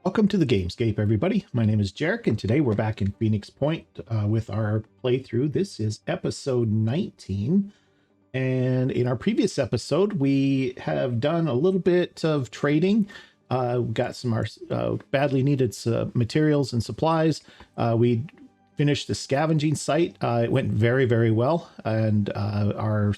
Welcome to the Gamescape, everybody. My name is Jeric, and today we're back in Phoenix Point with our playthrough. This is episode 19, and in our previous episode, we have done a little bit of trading. We got some badly needed materials and supplies. We finished the scavenging site. It went very, very well, and our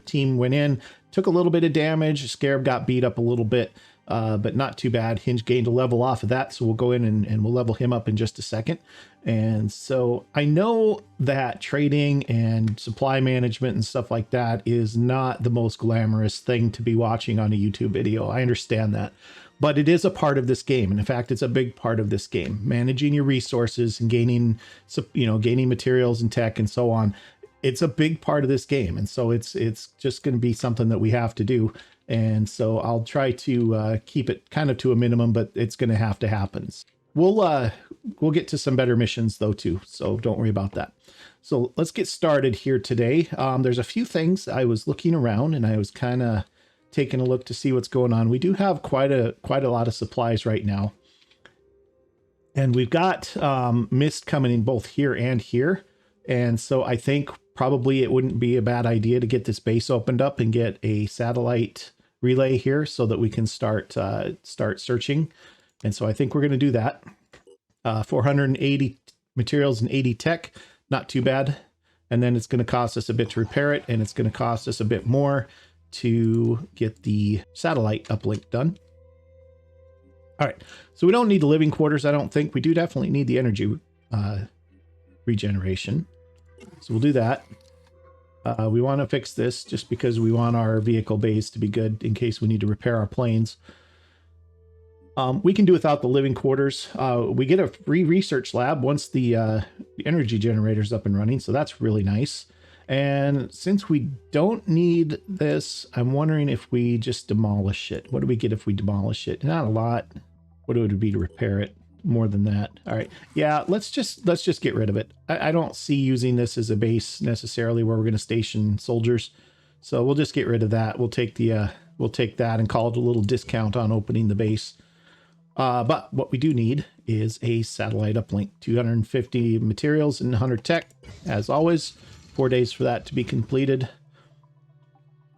team went in, took a little bit of damage. Scarab got beat up a little bit. But not too bad. Hinge gained a level off of that, so we'll go in and we'll level him up in just a second. And so I know that trading and supply management and stuff like that is not the most glamorous thing to be watching on a YouTube video. I understand that. But it is a part of this game. And in fact, it's a big part of this game. Managing your resources and gaining materials and tech and so on. It's a big part of this game. And so it's just going to be something that we have to do. And so I'll try to keep it kind of to a minimum, but it's going to have to happen. We'll get to some better missions though too, so don't worry about that. So let's get started here today. There's a few things. I was looking around and I was kind of taking a look to see what's going on. We do have quite a lot of supplies right now, and we've got mist coming in both here and here. And so I think probably it wouldn't be a bad idea to get this base opened up and get a satellite relay here so that we can start searching. And so I think we're going to do that. 480 materials and 80 tech, not too bad. And then it's going to cost us a bit to repair it, and it's going to cost us a bit more to get the satellite uplink done. All right, so we don't need the living quarters, I don't think. We do definitely need the energy regeneration. So we'll do that. We want to fix this just because we want our vehicle bays to be good in case we need to repair our planes. We can do without the living quarters. We get a free research lab once the energy generator's up and running, so that's really nice. And since we don't need this, I'm wondering if we just demolish it. What do we get if we demolish it? Not a lot. What would it be to repair it? More than that. All right. Yeah, let's just get rid of it. I don't see using this as a base necessarily where we're going to station soldiers. So we'll just get rid of that. We'll take that and call it a little discount on opening the base. But what we do need is a satellite uplink. 250 materials and 100 tech, as always. 4 days for that to be completed.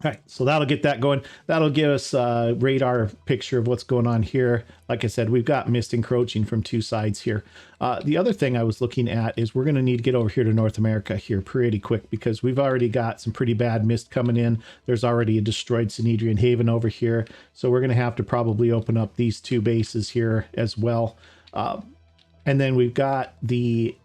All right, so that'll get that going. That'll give us a radar picture of what's going on here. Like I said, we've got mist encroaching from two sides here. The other thing I was looking at is we're going to need to get over here to North America here pretty quick because we've already got some pretty bad mist coming in. There's already a destroyed Synedrian Haven over here. So we're going to have to probably open up these two bases here as well. And then we've got the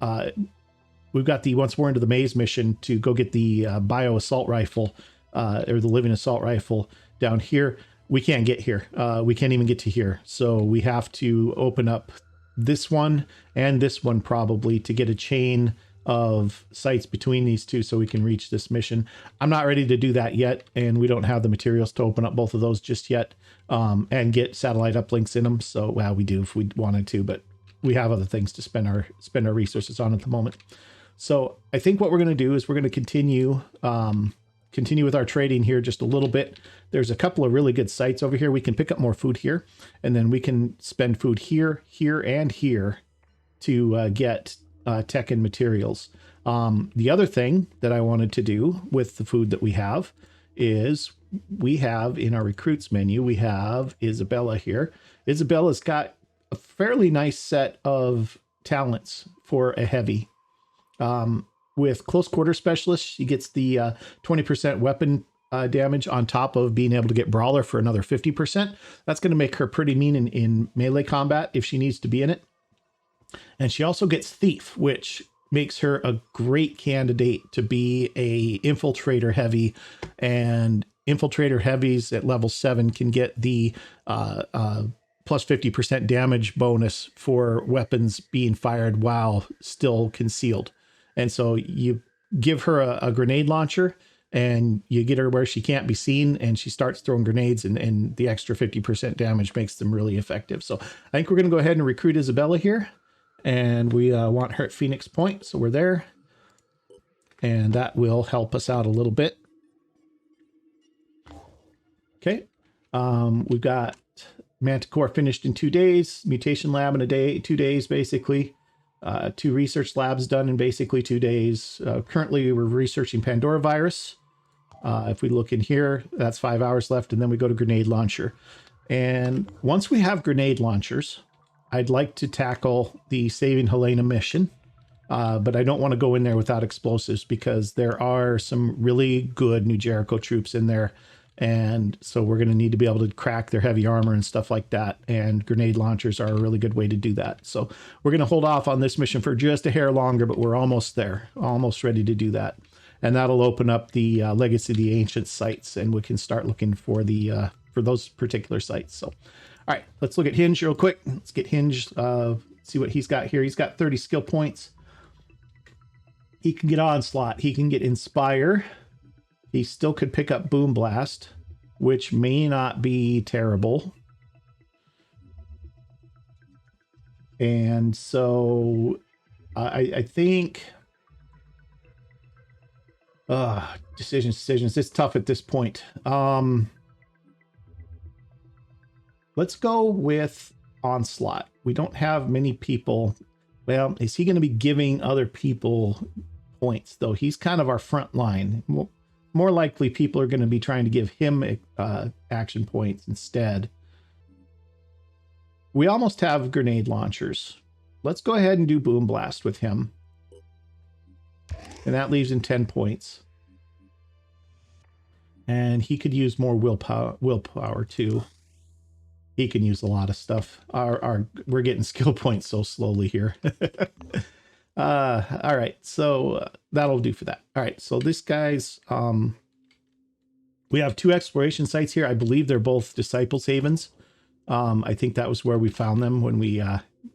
once we're into the maze mission to go get the bio assault rifle. Or the living assault rifle down here. We can't get here. We can't even get to here. So we have to open up this one and this one probably to get a chain of sites between these two so we can reach this mission. I'm not ready to do that yet, and we don't have the materials to open up both of those just yet and get satellite uplinks in them. So, well, we do if we wanted to, but we have other things to spend our resources on at the moment. So I think what we're going to do is we're going to continue with our trading here just a little bit. There's a couple of really good sites over here. We can pick up more food here, and then we can spend food here, here, and here to get tech and materials. The other thing that I wanted to do with the food that we have is we have in our recruits menu, we have Isabella here. Isabella's got a fairly nice set of talents for a heavy. With close quarter specialist, she gets the 20% weapon damage on top of being able to get brawler for another 50%. That's going to make her pretty mean in melee combat if she needs to be in it. And she also gets thief, which makes her a great candidate to be a infiltrator heavy. And infiltrator heavies at level 7 can get the plus 50% damage bonus for weapons being fired while still concealed. And so you give her a grenade launcher and you get her where she can't be seen and she starts throwing grenades, and the extra 50% damage makes them really effective. So I think we're going to go ahead and recruit Isabella here, and we want her at Phoenix Point. So we're there, and that will help us out a little bit. Okay. We've got Manticore finished in 2 days. Mutation lab in a day, 2 days basically. 2 research labs done in basically 2 days. Currently, we're researching Pandora virus. If we look in here, that's 5 hours left, and then we go to grenade launcher. And once we have grenade launchers, I'd like to tackle the Saving Helena mission. But I don't want to go in there without explosives because there are some really good New Jericho troops in there. And so we're going to need to be able to crack their heavy armor and stuff like that. And grenade launchers are a really good way to do that. So we're going to hold off on this mission for just a hair longer, but we're almost there, almost ready to do that. And that'll open up the Legacy of the Ancient sites, and we can start looking for the for those particular sites. So, all right, let's look at Hinge real quick. Let's get Hinge, see what he's got here. He's got 30 skill points. He can get Onslaught. He can get Inspire. He still could pick up Boom Blast, which may not be terrible. And so I think... decisions. It's tough at this point. Let's go with Onslaught. We don't have many people. Well, is he going to be giving other people points, though? He's kind of our front line. More likely, people are going to be trying to give him action points instead. We almost have grenade launchers. Let's go ahead and do Boom Blast with him. And that leaves him 10 points. And he could use more willpower too. He can use a lot of stuff. We're getting skill points so slowly here. All right, so that'll do for that. All right, so this guy's we have 2 exploration sites here. I believe they're both Disciples Havens. I think that was where we found them when we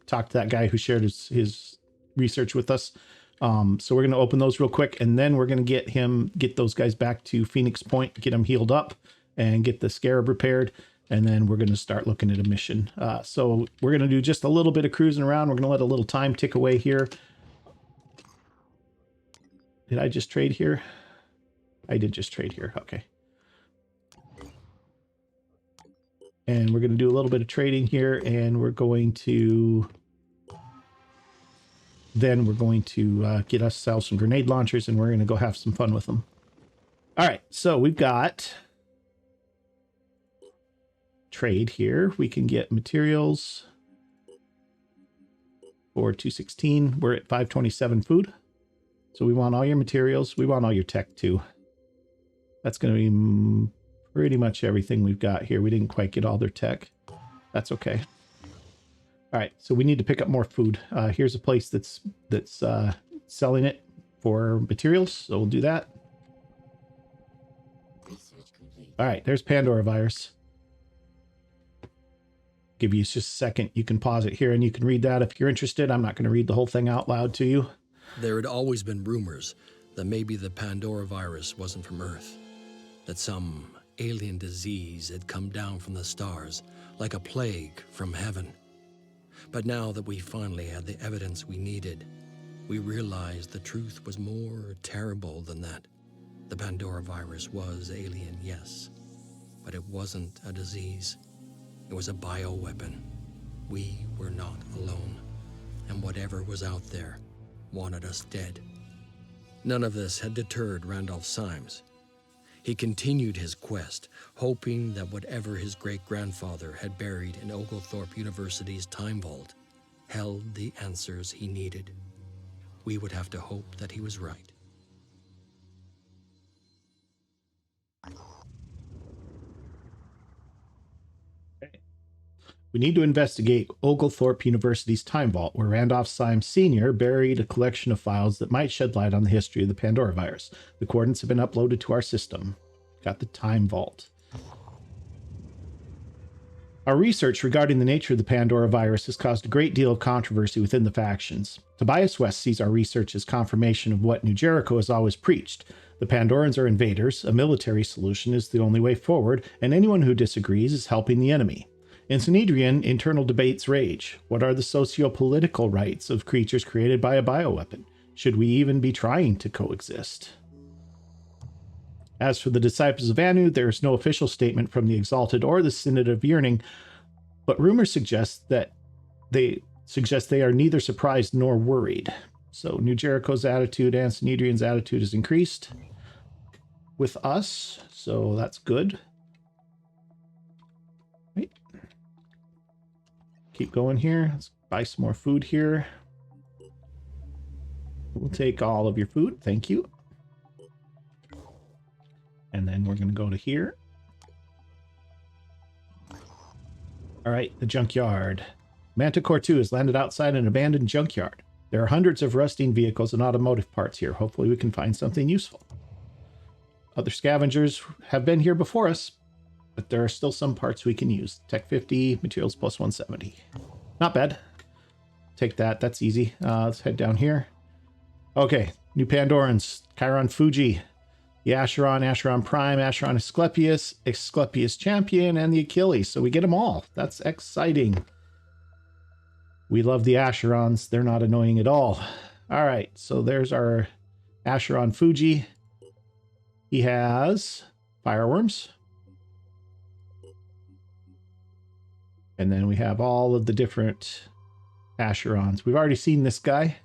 talked to that guy who shared his research with us. So we're going to open those real quick, and then we're going to get those guys back to Phoenix Point, get them healed up, and get the Scarab repaired. And then we're going to start looking at a mission. So we're going to do just a little bit of cruising around. We're going to let a little time tick away here. Did I just trade here? I did just trade here. Okay. And we're going to do a little bit of trading here, and we're going to... Then we're going to get ourselves some grenade launchers, and we're going to go have some fun with them. All right, so we've got trade here. We can get materials for 216. We're at 527 food. So we want all your materials. We want all your tech too. That's going to be pretty much everything we've got here. We didn't quite get all their tech. That's okay. All right, so we need to pick up more food. Here's a place that's selling it for materials, so we'll do that. All right, there's Pandora virus. Give you just a second. You can pause it here and you can read that if you're interested. I'm not going to read the whole thing out loud to you. There had always been rumors that maybe the Pandora virus wasn't from Earth, that some alien disease had come down from the stars like a plague from heaven. But now that we finally had the evidence we needed, we realized the truth was more terrible than that. The Pandora virus was alien, yes, but it wasn't a disease. It was a bioweapon. We were not alone, and whatever was out there wanted us dead. None of this had deterred Randolph Symes. He continued his quest, hoping that whatever his great-grandfather had buried in Oglethorpe University's time vault held the answers he needed. We would have to hope that he was right. We need to investigate Oglethorpe University's time vault, where Randolph Symes Sr. buried a collection of files that might shed light on the history of the Pandora virus. The coordinates have been uploaded to our system. Got the time vault. Our research regarding the nature of the Pandora virus has caused a great deal of controversy within the factions. Tobias West sees our research as confirmation of what New Jericho has always preached. The Pandorans are invaders, a military solution is the only way forward, and anyone who disagrees is helping the enemy. In Sanhedrian, internal debates rage. What are the socio-political rights of creatures created by a bioweapon? Should we even be trying to coexist? As for the Disciples of Anu, there is no official statement from the Exalted or the Synod of Yearning but rumors suggest they are neither surprised nor worried. So New Jericho's attitude and Sanhedrian's attitude is increased with us, so that's good. Right. Keep going here. Let's buy some more food here. We'll take all of your food. Thank you. And then we're going to go to here. All right, the junkyard. Manticore 2 has landed outside an abandoned junkyard. There are hundreds of rusting vehicles and automotive parts here. Hopefully we can find something useful. Other scavengers have been here before us, but there are still some parts we can use. Tech 50, materials plus 170. Not bad. Take that. That's easy. Let's head down here. Okay, new Pandorans. Chiron Fuji. The Acheron, Acheron Prime, Acheron Asclepius, Asclepius Champion, and the Achilles. So we get them all. That's exciting. We love the Acherons. They're not annoying at all. All right, so there's our Acheron Fuji. He has fireworms. And then we have all of the different Acherons. We've already seen this guy.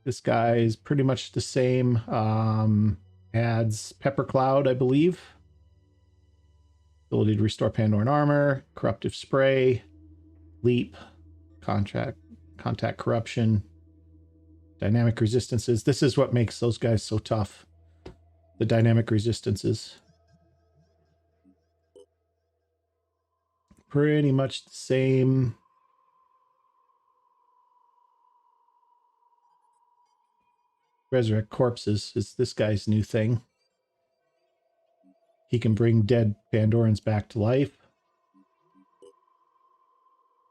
This guy is pretty much the same. Adds Pepper Cloud, I believe. Ability to restore Pandoran armor, corruptive spray, leap, contact corruption, dynamic resistances. This is what makes those guys so tough. The dynamic resistances. Pretty much the same. Resurrect corpses is this guy's new thing. He can bring dead Pandorans back to life.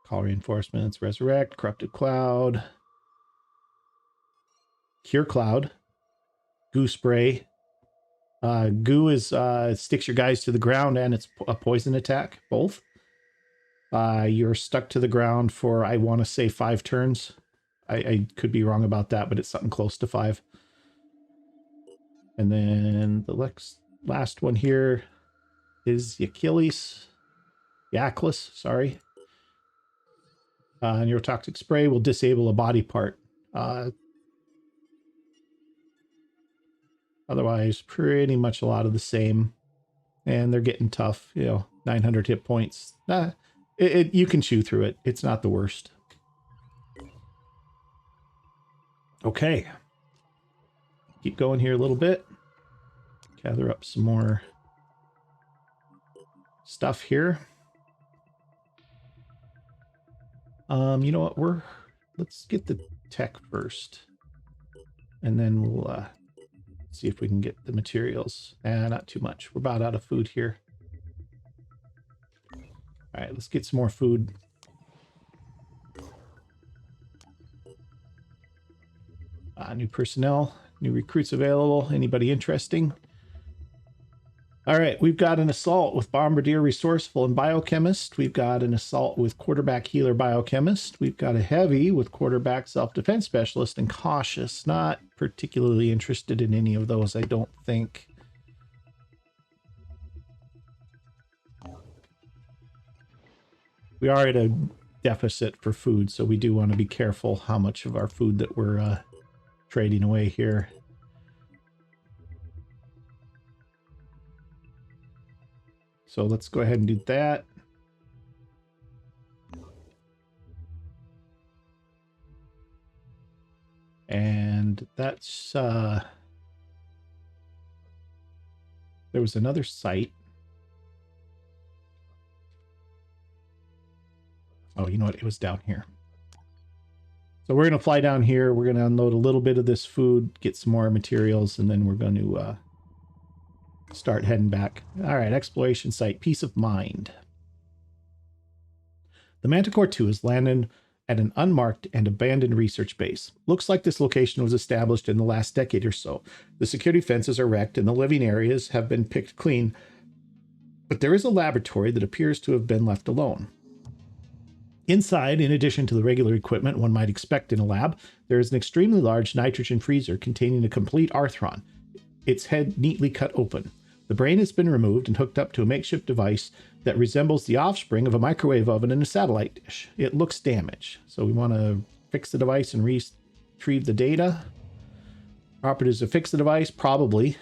Call reinforcements, resurrect, corrupted cloud, cure cloud, goo spray. Goo is sticks your guys to the ground and it's a poison attack, both. You're stuck to the ground for, I want to say 5 turns. I could be wrong about that, but it's something close to 5. And then the last one here is Achilles. Yaklis, sorry. Neurotoxic spray will disable a body part. Otherwise, pretty much a lot of the same. And they're getting tough, 900 hit points. You can chew through it. It's not the worst. Okay. Keep going here a little bit. Gather up some more stuff here. You know what? Let's get the tech first. And then we'll see if we can get the materials. Not too much. We're about out of food here. All right, let's get some more food. New personnel, new recruits available. Anybody interesting? All right, we've got an assault with bombardier, resourceful, and biochemist. We've got an assault with quarterback, healer, biochemist. We've got a heavy with quarterback, self-defense specialist, and cautious. Not particularly interested in any of those, I don't think. We are at a deficit for food, so we do want to be careful how much of our food that we're trading away here. So let's go ahead and do that. And that's there was another site. Oh, you know what? It was down here. So we're going to fly down here. We're going to unload a little bit of this food, get some more materials, and then we're going to start heading back. All right, exploration site, Peace of Mind. The Manticore 2 is landed at an unmarked and abandoned research base. Looks like this location was established in the last decade or so. The security fences are wrecked and the living areas have been picked clean, but there is a laboratory that appears to have been left alone. Inside, in addition to the regular equipment one might expect in a lab, there is an extremely large nitrogen freezer containing a complete Arthron, its head neatly cut open. The brain has been removed and hooked up to a makeshift device that resembles the offspring of a microwave oven and a satellite dish. It looks damaged. So we want to fix the device and retrieve the data. Operatives to fix the device? Probably.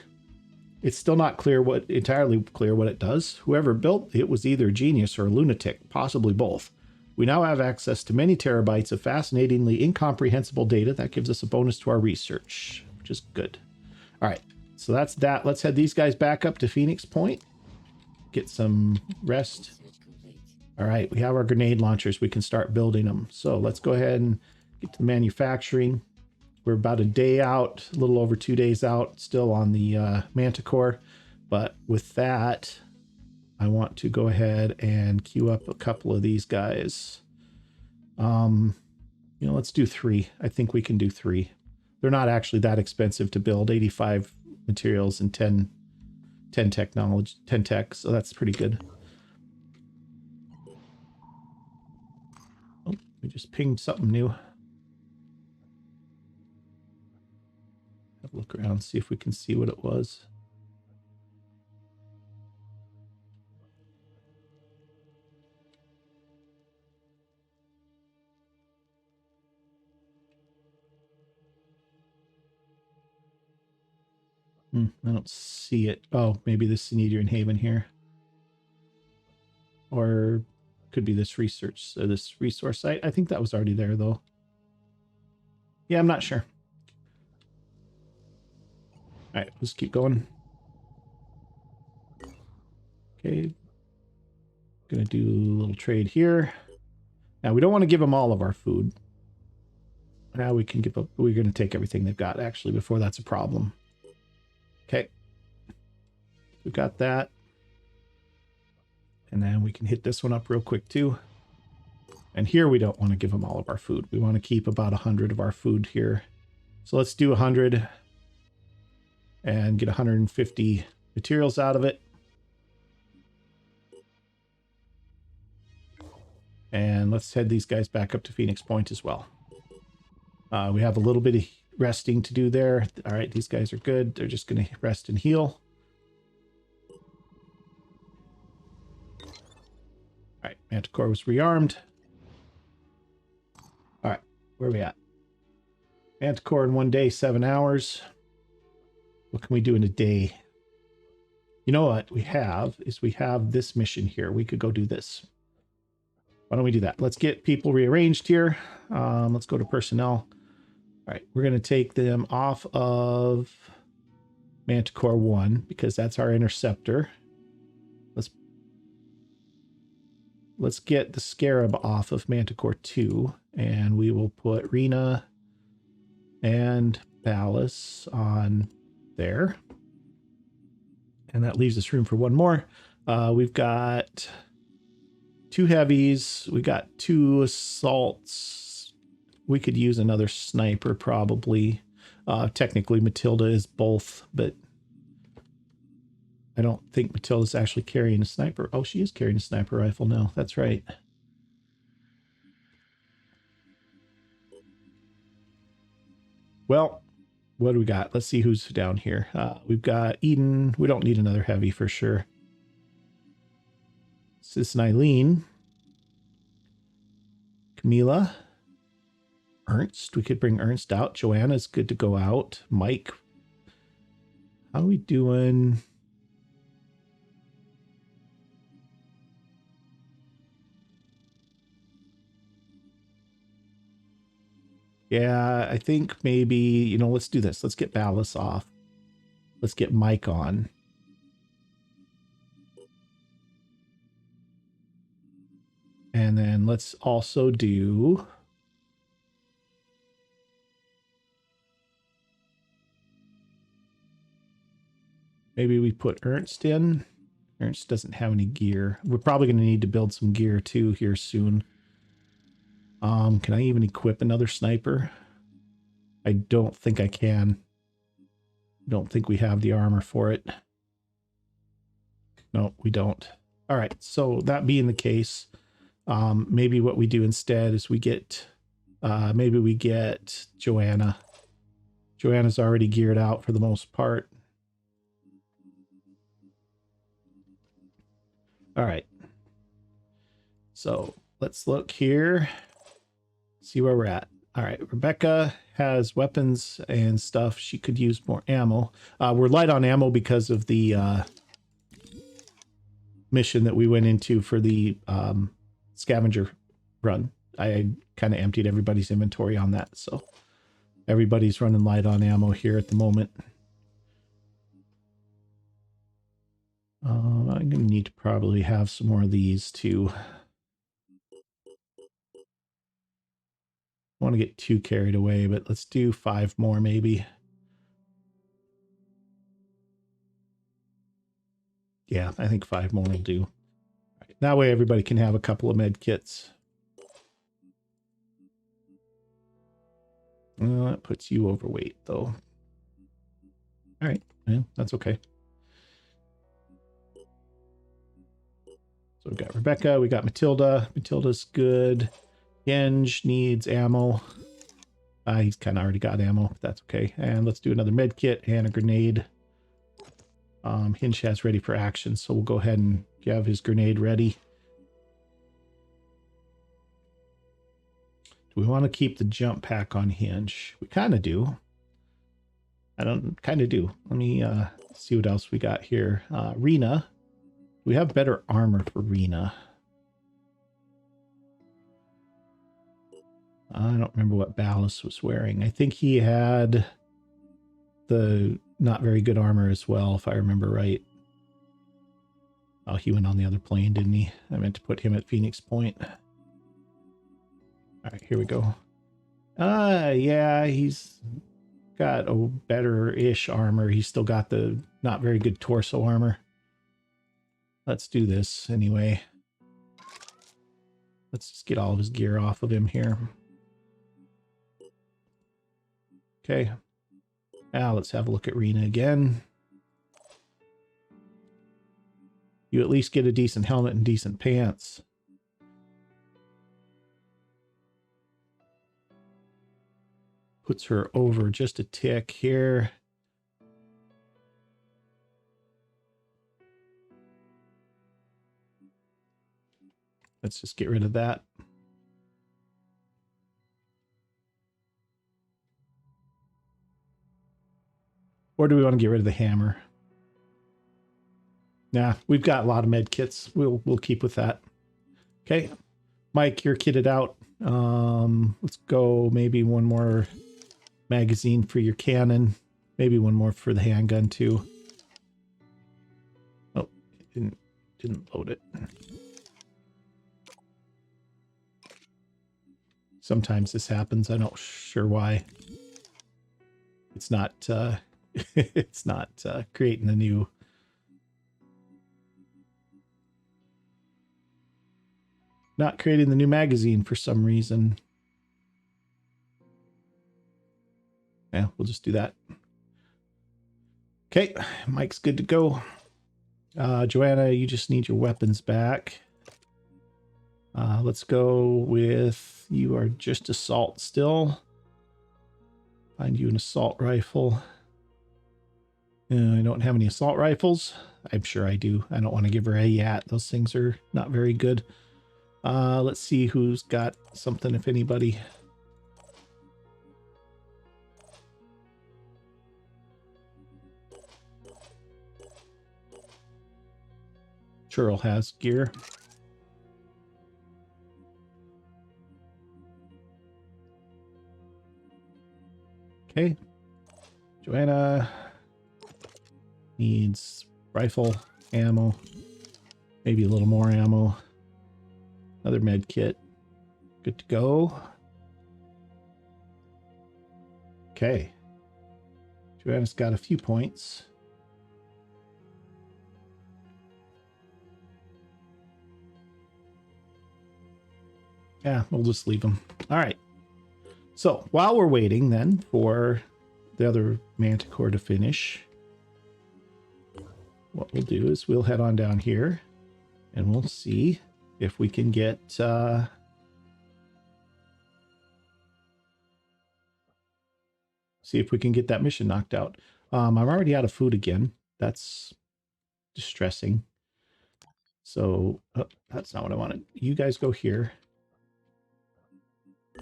It's still not entirely clear what it does. Whoever built it was either a genius or a lunatic, possibly both. We now have access to many terabytes of fascinatingly incomprehensible data. That gives us a bonus to our research, which is good. All right, so that's that. Let's head these guys back up to Phoenix Point. Get some rest. All right, we have our grenade launchers. We can start building them. So let's go ahead and get to the manufacturing. We're about a day out, a little over 2 days out, still on the Manticore. But with that, I want to go ahead and queue up a couple of these guys. Let's do 3. I think we can do 3. They're not actually that expensive to build. 85 materials and 10 technology, 10 tech. So that's pretty good. Oh, we just pinged something new. Have a look around, see if we can see what it was. I don't see it. Oh, maybe this Synedrian Haven here. Or could be this this resource site. I think that was already there though. Yeah, I'm not sure. All right, let's keep going. Okay. Gonna do a little trade here. Now we don't want to give them all of our food. Now we can give up. We're going to take everything they've got actually before that's a problem. Okay. We've got that. And then we can hit this one up real quick too. And here we don't want to give them all of our food. We want to keep about 100 of our food here. So let's do 100 and get 150 materials out of it. And let's head these guys back up to Phoenix Point as well. We have a little bit of resting to do there. All right, these guys are good. They're just going to rest and heal. All right, Manticore was rearmed. All right, where are we at? Manticore in 1 day, 7 hours. What can we do in a day? You know what we have this mission here. We could go do this. Why don't we do that? Let's get people rearranged here. Let's go to personnel. All right, we're going to take them off of Manticore 1 because that's our interceptor. Let's get the Scarab off of Manticore 2, and we will put Rena and Ballas on there. And that leaves us room for one more. We've got 2 heavies. We got 2 assaults. We could use another sniper probably. Technically Matilda is both, but I don't think Matilda's actually carrying a sniper. Oh, she is carrying a sniper rifle now. That's right. Well, what do we got? Let's see who's down here. We've got Eden. We don't need another heavy for sure. Sis and Eileen. Camila. Ernst. We could bring Ernst out. Joanna's good to go out. Mike. How are we doing? Yeah, I think maybe, let's do this. Let's get Ballas off. Let's get Mike on. And then let's also do... Maybe we put Ernst in. Ernst doesn't have any gear. We're probably going to need to build some gear too here soon. Can I even equip another sniper? I don't think I can. Don't think we have the armor for it. No, we don't. All right, so that being the case, maybe what we do instead is we get, maybe we get Joanna. Joanna's already geared out for the most part. All right. So let's look here. See where we're at. All right. Rebecca has weapons and stuff. She could use more ammo. We're light on ammo because of the mission that we went into for the scavenger run. I kind of emptied everybody's inventory on that. So everybody's running light on ammo here at the moment. I'm going to need to probably have some more of these too. I want to get too carried away, but let's do 5 more maybe. Yeah, I think 5 more will do. Right, that way everybody can have a couple of med kits. That puts you overweight though. All right, yeah, that's okay. So we got Rebecca, we got Matilda. Matilda's good. Genge needs ammo. He's kind of already got ammo, but that's okay. And let's do another med kit and a grenade. Hinge has ready for action, so we'll go ahead and have his grenade ready. Do we want to keep the jump pack on Hinge? We kind of do. I don't kind of do. Let me see what else we got here. Rena. We have better armor for Rena. I don't remember what Ballas was wearing. I think he had the not very good armor as well, if I remember right. Oh, he went on the other plane, didn't he? I meant to put him at Phoenix Point. All right, here we go. Yeah, he's got a better-ish armor. He's still got the not very good torso armor. Let's do this anyway. Let's just get all of his gear off of him here. Okay. Now let's have a look at Rena again. You at least get a decent helmet and decent pants. Puts her over just a tick here. Let's just get rid of that. Or do we want to get rid of the hammer? Nah, we've got a lot of med kits. We'll keep with that. Okay. Mike, you're kitted out. Let's go maybe one more magazine for your cannon. Maybe one more for the handgun too. Oh, it didn't load it. Sometimes this happens. I'm not sure why. It's not it's not creating a new. Not creating the new magazine for some reason. Yeah, we'll just do that. Okay, Mike's good to go. Joanna, you just need your weapons back. Let's go with, you are just assault still. Find you an assault rifle. I don't have any assault rifles. I'm sure I do. I don't want to give her a yat. Those things are not very good. Let's see who's got something, if anybody. Churl has gear. Okay. Joanna needs rifle, ammo, maybe a little more ammo. Another med kit. Good to go. Okay. Joanna's got a few points. Yeah, we'll just leave them. All right. So while we're waiting then for the other manticore to finish, what we'll do is we'll head on down here and we'll see if we can get that mission knocked out. I'm already out of food again. That's distressing. So that's not what I wanted. You guys go here.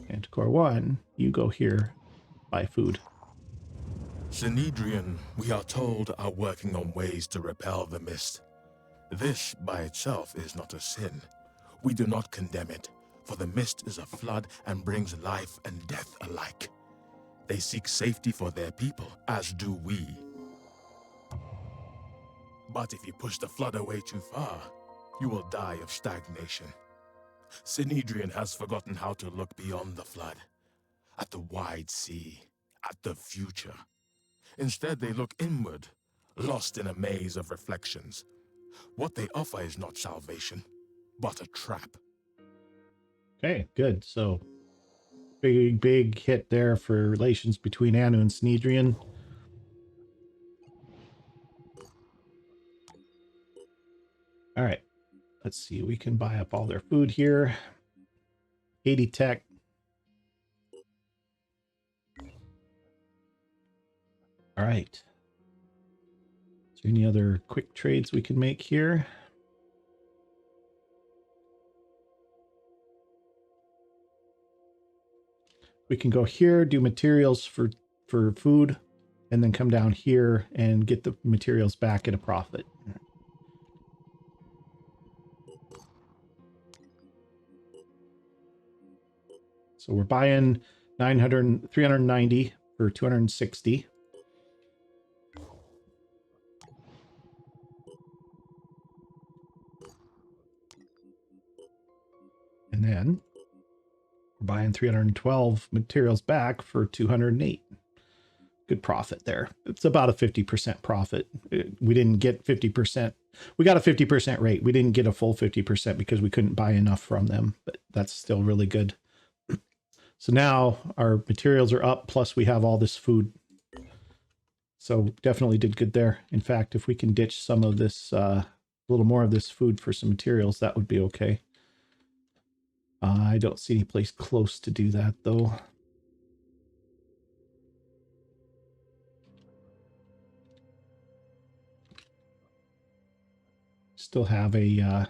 Manticore 1, you go here, buy food. Synedrian, we are told, are working on ways to repel the mist. This by itself is not a sin. We do not condemn it, for the mist is a flood and brings life and death alike. They seek safety for their people, as do we. But if you push the flood away too far, you will die of stagnation. Synedrian has forgotten how to look beyond the flood, at the wide sea, at the future. Instead, they look inward, lost in a maze of reflections. What they offer is not salvation, but a trap. Okay, good. So big hit there for relations between Anu and Synedrian. All right, let's see. We can buy up all their food here. 80 tech. All right. Is there any other quick trades we can make here? We can go here, do materials for food, and then come down here and get the materials back at a profit. So we're buying 390 for 260. And then we're buying 312 materials back for 208. Good profit there. It's about a 50% profit. We didn't get 50%. We got a 50% rate. We didn't get a full 50% because we couldn't buy enough from them, but that's still really good. So now our materials are up, plus we have all this food. So definitely did good there. In fact, if we can ditch some of this, a little more of this food for some materials, that would be okay. I don't see any place close to do that, though. Still have a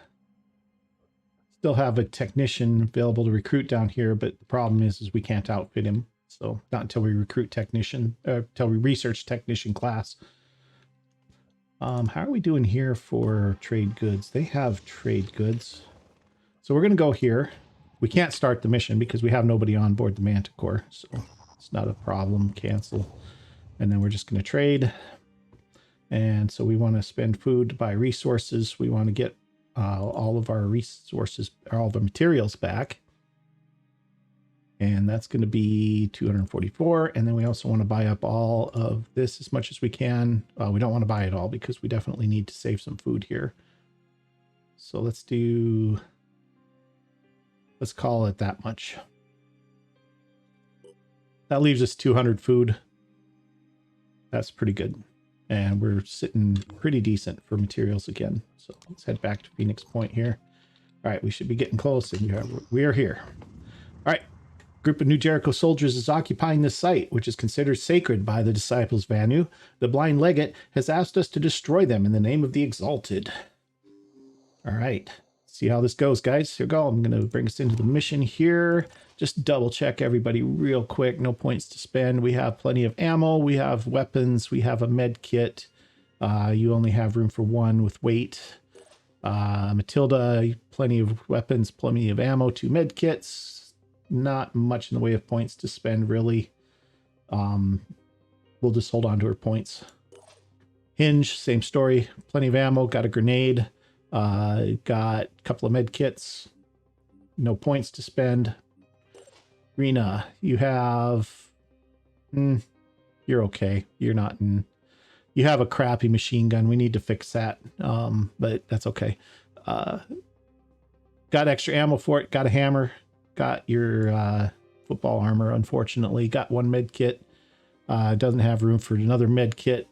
technician available to recruit down here, but the problem is we can't outfit him. So not until we recruit technician, until we research technician class. How are we doing here for trade goods? They have trade goods. So we're going to go here. We can't start the mission because we have nobody on board the Manticore. So it's not a problem. Cancel. And then we're just going to trade. And so we want to spend food to buy resources. We want to get all of our resources, all the materials back. And that's going to be 244. And then we also want to buy up all of this as much as we can. We don't want to buy it all because we definitely need to save some food here. So let's call it that much. That leaves us 200 food. That's pretty good. And we're sitting pretty decent for materials again. So let's head back to Phoenix Point here. All right, we should be getting close, and we are here. All right, a group of New Jericho soldiers is occupying this site, which is considered sacred by the disciples of Anu. The blind legate has asked us to destroy them in the name of the exalted. All right, see how this goes, guys. Here we go. I'm going to bring us into the mission here. Just double check everybody real quick. No points to spend. We have plenty of ammo. We have weapons. We have a med kit. You only have room for one with weight. Matilda, plenty of weapons, plenty of ammo, 2 med kits. Not much in the way of points to spend, really. We'll just hold on to her points. Hinge, same story. Plenty of ammo. Got a grenade. Got a couple of med kits. No points to spend. Rena, you have... you're okay. You're not in... You have a crappy machine gun. We need to fix that, but that's okay. Got extra ammo for it. Got a hammer. Got your football armor, unfortunately. Got 1 med kit. Doesn't have room for another med kit.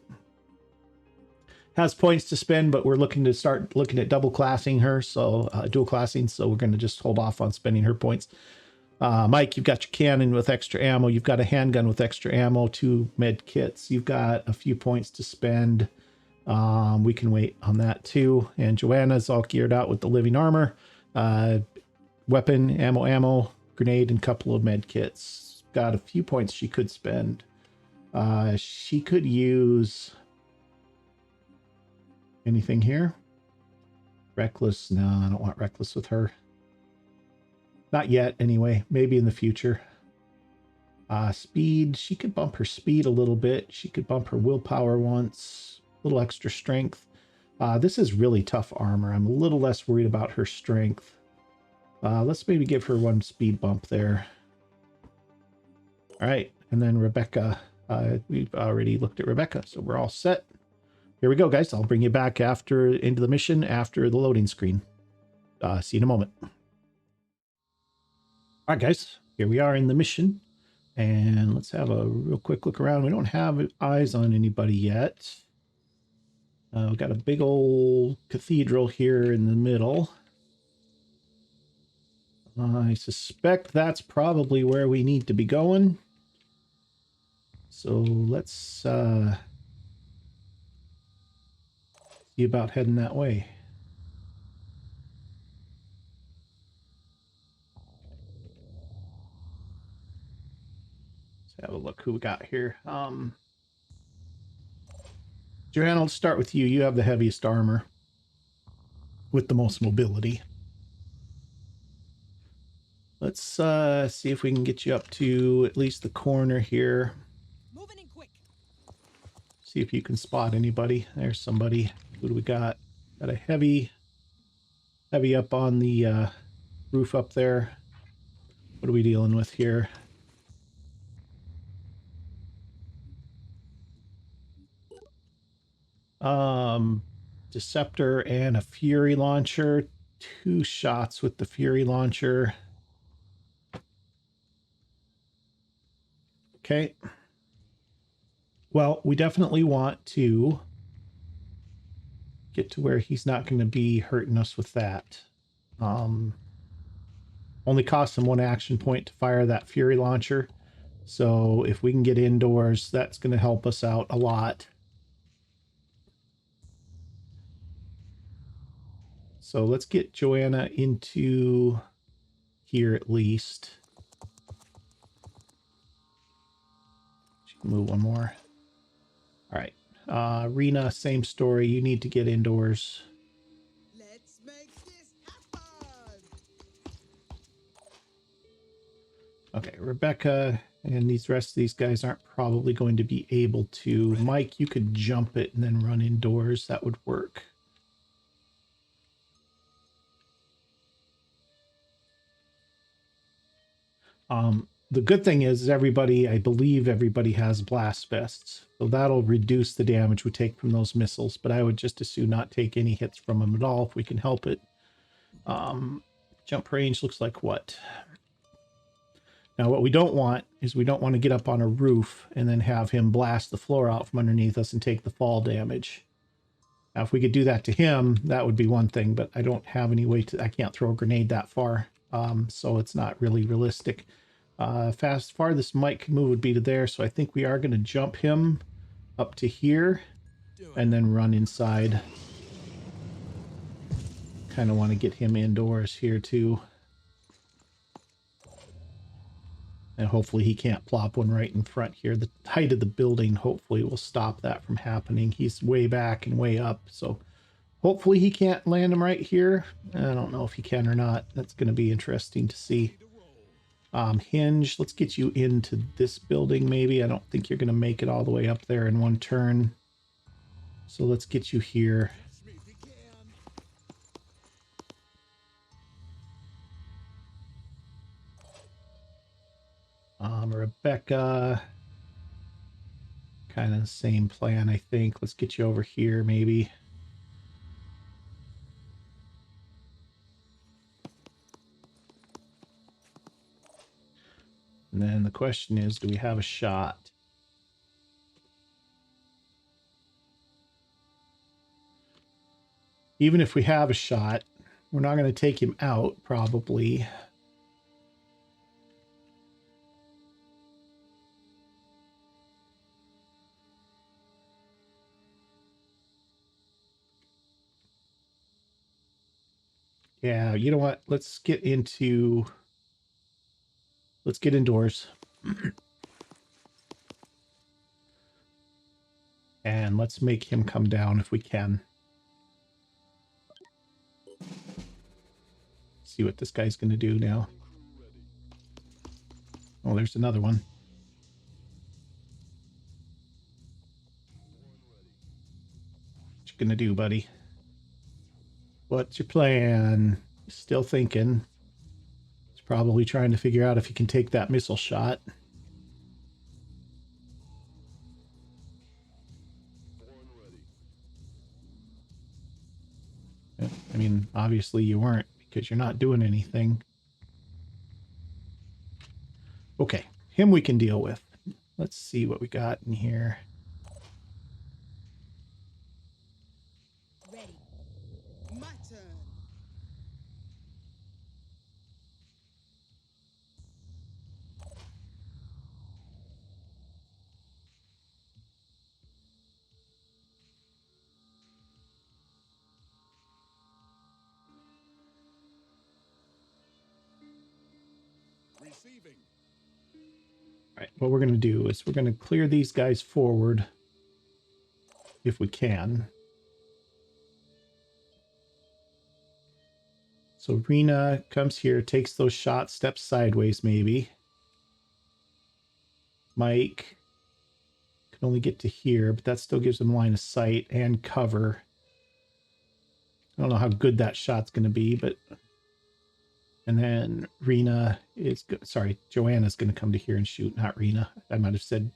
Has points to spend, but we're looking to start looking at double classing her, so dual classing. So we're going to just hold off on spending her points. Mike, you've got your cannon with extra ammo. You've got a handgun with extra ammo, 2 med kits. You've got a few points to spend. We can wait on that too. And Joanna's all geared out with the living armor, weapon, ammo, grenade, and couple of med kits. Got a few points she could spend. She could use anything here. Reckless. No, I don't want reckless with her. Not yet, anyway. Maybe in the future. Speed. She could bump her speed a little bit. She could bump her willpower once. A little extra strength. This is really tough armor. I'm a little less worried about her strength. Let's maybe give her one speed bump there. All right. And then Rebecca. We've already looked at Rebecca, so we're all set. Here we go, guys. I'll bring you back into the mission after the loading screen. See you in a moment. All right, guys. Here we are in the mission. And let's have a real quick look around. We don't have eyes on anybody yet. We've got a big old cathedral here in the middle. I suspect that's probably where we need to be going. So let's see about heading that way. Let's have a look who we got here. Joanna, let's start with you. You have the heaviest armor with the most mobility. Let's see if we can get you up to at least the corner here. Moving in quick. See if you can spot anybody. There's somebody. Who do we got? Got a heavy up on the roof up there. What are we dealing with here? Deceptor and a Fury launcher. 2 shots with the Fury launcher. Okay. Well, we definitely want to get to where he's not going to be hurting us with that. Only costs him 1 action point to fire that Fury launcher. So if we can get indoors, that's going to help us out a lot. So let's get Joanna into here at least. She can move 1 more. All right. Rena, same story. You need to get indoors. Let's make this happen. Okay, Rebecca and these rest of these guys aren't probably going to be able to. Mike, you could jump it and then run indoors. That would work. The good thing is everybody, I believe everybody has blast vests. So that'll reduce the damage we take from those missiles. But I would just as soon not take any hits from them at all if we can help it. Jump range looks like what? Now, what we don't want is we don't want to get up on a roof and then have him blast the floor out from underneath us and take the fall damage. Now, if we could do that to him, that would be one thing, but I don't have any way to, I can't throw a grenade that far. So it's not really realistic. Farthest Mike could move would be to there. So I think we are going to jump him up to here and then run inside. Kind of want to get him indoors here too. And hopefully he can't plop one right in front here. The height of the building hopefully will stop that from happening. He's way back and way up. So hopefully he can't land him right here. I don't know if he can or not. That's going to be interesting to see. Hinge, let's get you into this building maybe. I don't think you're going to make it all the way up there in 1 turn. So let's get you here. Rebecca, kind of the same plan, I think. Let's get you over here, maybe. And then the question is, do we have a shot? Even if we have a shot, we're not going to take him out, probably. Yeah, you know what? Let's get indoors. And let's make him come down if we can. See what this guy's going to do now. Oh, there's another one. What you going to do, buddy? What's your plan? Still thinking. He's probably trying to figure out if he can take that missile shot. I mean, obviously you weren't because you're not doing anything. Okay, him we can deal with. Let's see what we got in here. Ready. My turn. Receiving. All right, what we're going to do is we're going to clear these guys forward if we can. So Rena comes here, takes those shots, steps sideways maybe. Mike can only get to here, but that still gives him line of sight and cover. I don't know how good that shot's going to be, but... And then Rena is... Sorry, Joanna's going to come to here and shoot, not Rena. I might have said...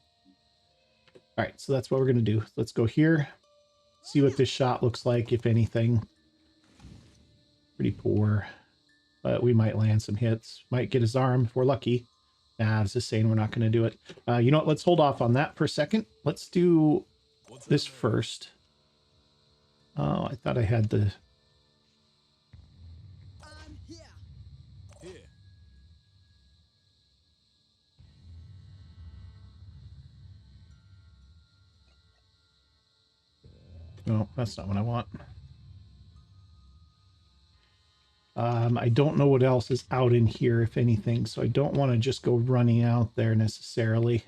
All right, so that's what we're going to do. Let's go here. See what this shot looks like, if anything. Pretty poor. But we might land some hits. Might get his arm if we're lucky. Nah, I was just saying we're not going to do it. You know what? Let's hold off on that for a second. Let's do this first. Oh, I thought I had the... I'm here. Here. No, that's not what I want. I don't know what else is out in here, if anything, so I don't want to just go running out there necessarily.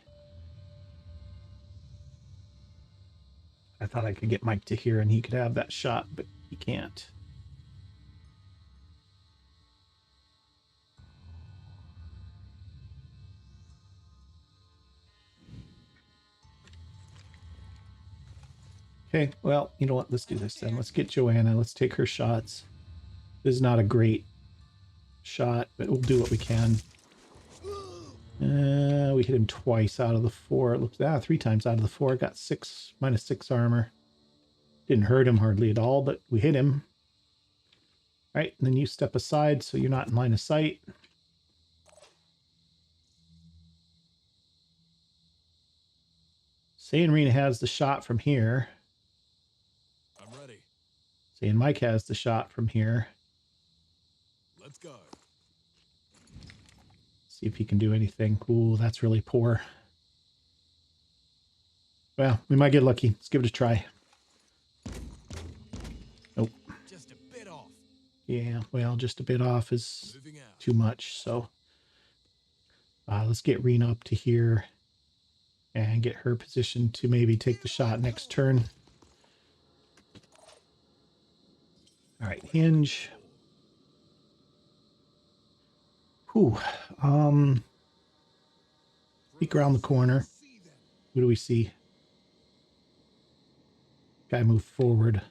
I thought I could get Mike to here and he could have that shot, but he can't. Okay, well, you know what? Let's do this then. Let's get Joanna. Let's take her shots. This is not a great shot, but we'll do what we can. We hit him twice out of the 4. It looks 3 times out of the 4. Got -6 armor. Didn't hurt him hardly at all, but we hit him. All right, and then you step aside so you're not in line of sight. Saying Rena has the shot from here. I'm ready. Saying Mike has the shot from here. Let's go. See if he can do anything. Ooh, that's really poor. Well, we might get lucky. Let's give it a try. Nope. Just a bit off. Yeah, well, just a bit off is Moving out. too much. So let's get Rena up to here and get her positioned to maybe take the shot next turn. All right, hinge. Whew. Peek around the corner. What do we see? Guy move forward.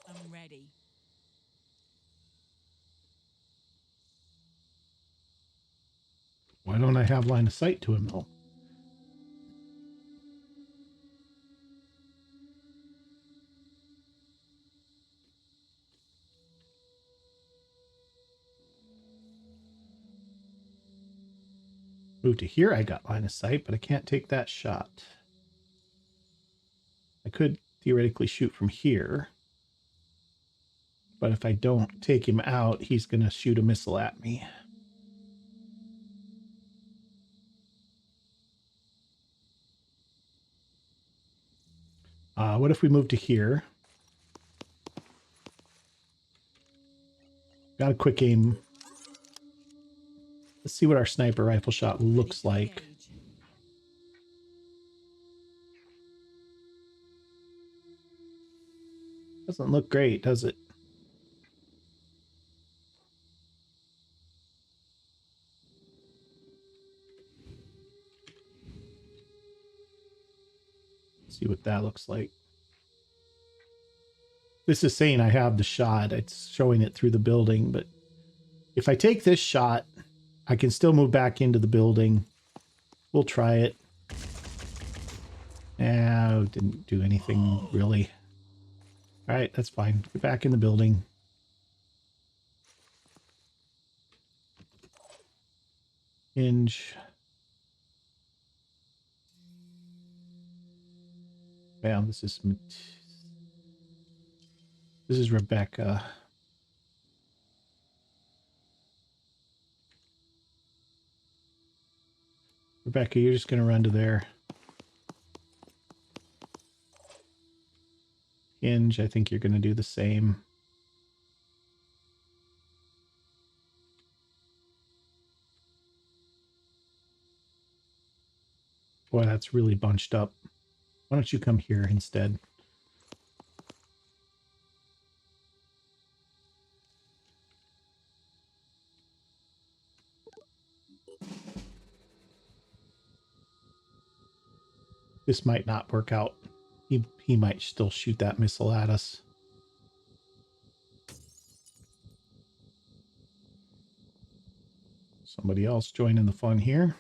I'm ready. Why don't I have line of sight to him though? Move to here, I got line of sight, but I can't take that shot. I could theoretically shoot from here. But if I don't take him out, he's going to shoot a missile at me. What if we move to here? Got a quick aim. Let's see what our sniper rifle shot looks like. Doesn't look great, does it? See what that looks like. This is saying I have the shot. It's showing it through the building, but if I take this shot, I can still move back into the building. We'll try it. Didn't do anything really. All right, that's fine. Get back in the building. Hinge. Bam, this is Rebecca. Rebecca, you're just going to run to there. Hinge, I think you're going to do the same. Boy, that's really bunched up. Why don't you come here instead? This might not work out. He might still shoot that missile at us. Somebody else joining the fun here.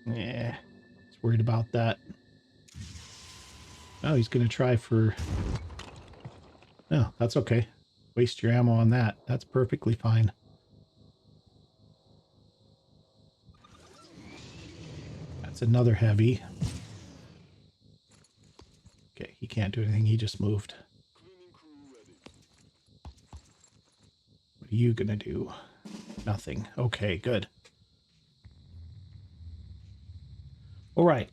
Yeah, he's worried about that. Oh, he's going to try for... Oh, that's okay. Waste your ammo on that. That's perfectly fine. That's another heavy. Okay, he can't do anything. He just moved. What are you going to do? Nothing. Okay, good. All right.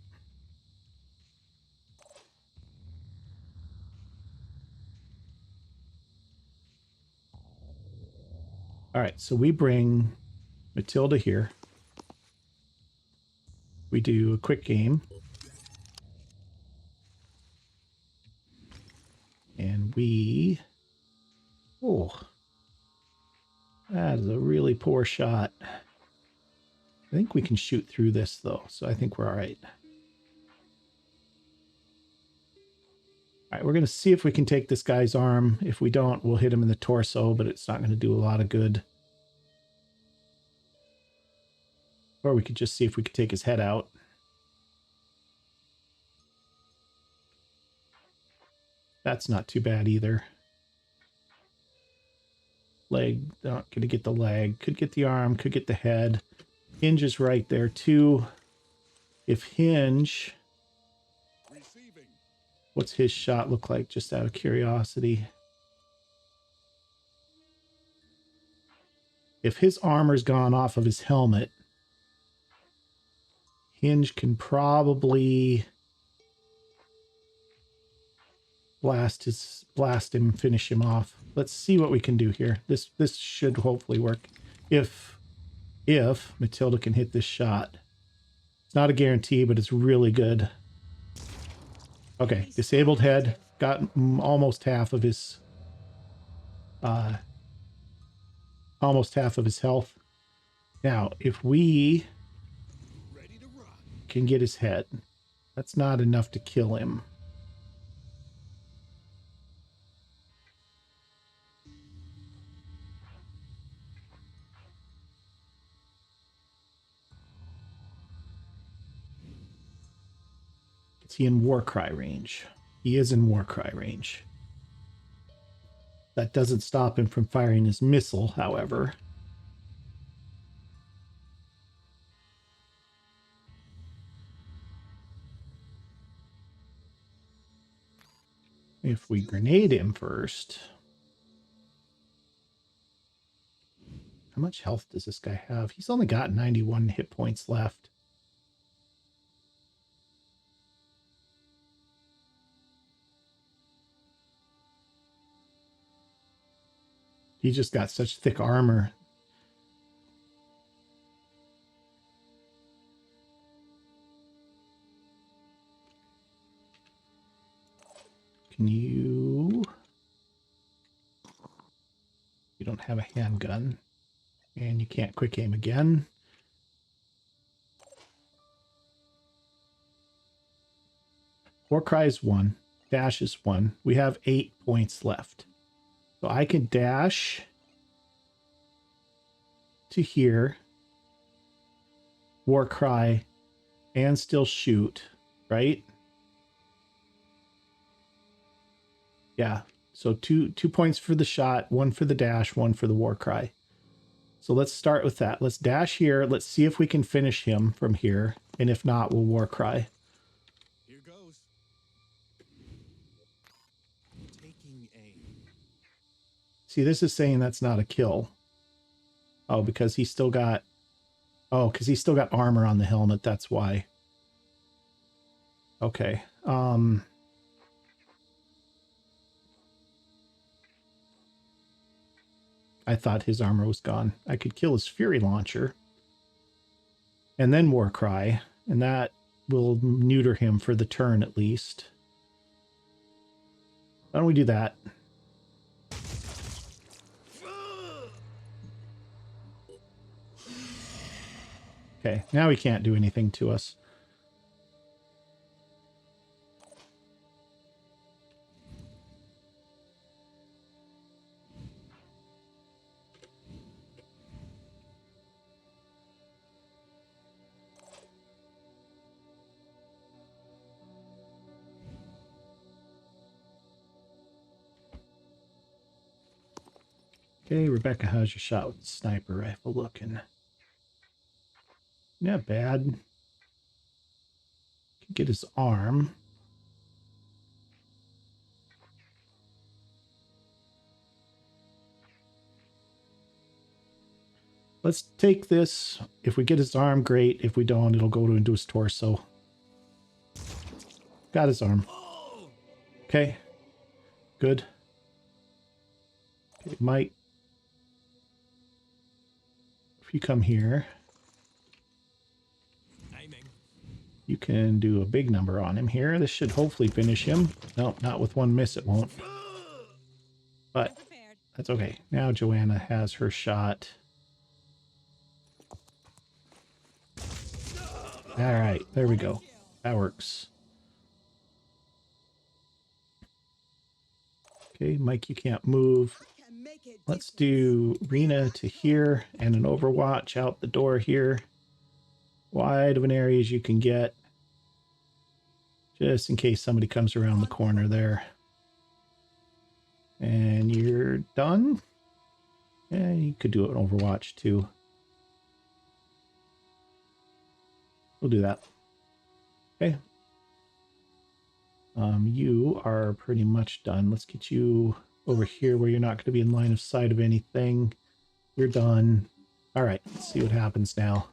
All right, so we bring Matilda here. We do a quick game. And we... Oh. That is a really poor shot. I think we can shoot through this, though, so I think we're all right. All right, we're going to see if we can take this guy's arm. If we don't, we'll hit him in the torso, but it's not going to do a lot of good. Or we could just see if we could take his head out. That's not too bad either. Leg, not going to get the leg. Could get the arm, could get the head. Hinge is right there, too. If Hinge... What's his shot look like, just out of curiosity? If his armor's gone off of his helmet, Hinge can probably blast him, finish him off. Let's see what we can do here. This should hopefully work. If Matilda can hit this shot. It's not a guarantee, but it's really good. Okay, disabled head, got almost half of his health. Now, if we can get his head, that's not enough to kill him. Is he in Warcry range? He is in Warcry range. That doesn't stop him from firing his missile, however. If we grenade him first... How much health does this guy have? He's only got 91 hit points left. He just got such thick armor. Can you... You don't have a handgun. And you can't quick aim again. War cry is 1. Dash is 1. We have 8 points left. So I can dash to here, war cry, and still shoot, right? Yeah. So two points for the shot, 1 for the dash, 1 for the war cry. So let's start with that. Let's dash here. Let's see if we can finish him from here. And if not, we'll war cry. Here goes. Taking aim. See, this is saying that's not a kill. Oh, because he's still got... Oh, because he's still got armor on the helmet. That's why. Okay. I thought his armor was gone. I could kill his Fury Launcher. And then War Cry. And that will neuter him for the turn at least. Why don't we do that? Okay, now he can't do anything to us. Okay, Rebecca, how's your shot with the sniper rifle looking? Not bad. Could get his arm. Let's take this. If we get his arm, great. If we don't, it'll go into his torso. Got his arm. Okay. Good. Okay, Mike. If you come here, you can do a big number on him here. This should hopefully finish him. No, not with 1 miss, it won't. But that's okay. Now Joanna has her shot. All right, there we go. That works. Okay, Mike, you can't move. Let's do Rena to here and an Overwatch out the door here. Wide of an area as you can get. Just in case somebody comes around the corner there. And you're done. Yeah, you could do an Overwatch too. We'll do that. Okay. You are pretty much done. Let's get you over here where you're not going to be in line of sight of anything. You're done. All right, let's see what happens now.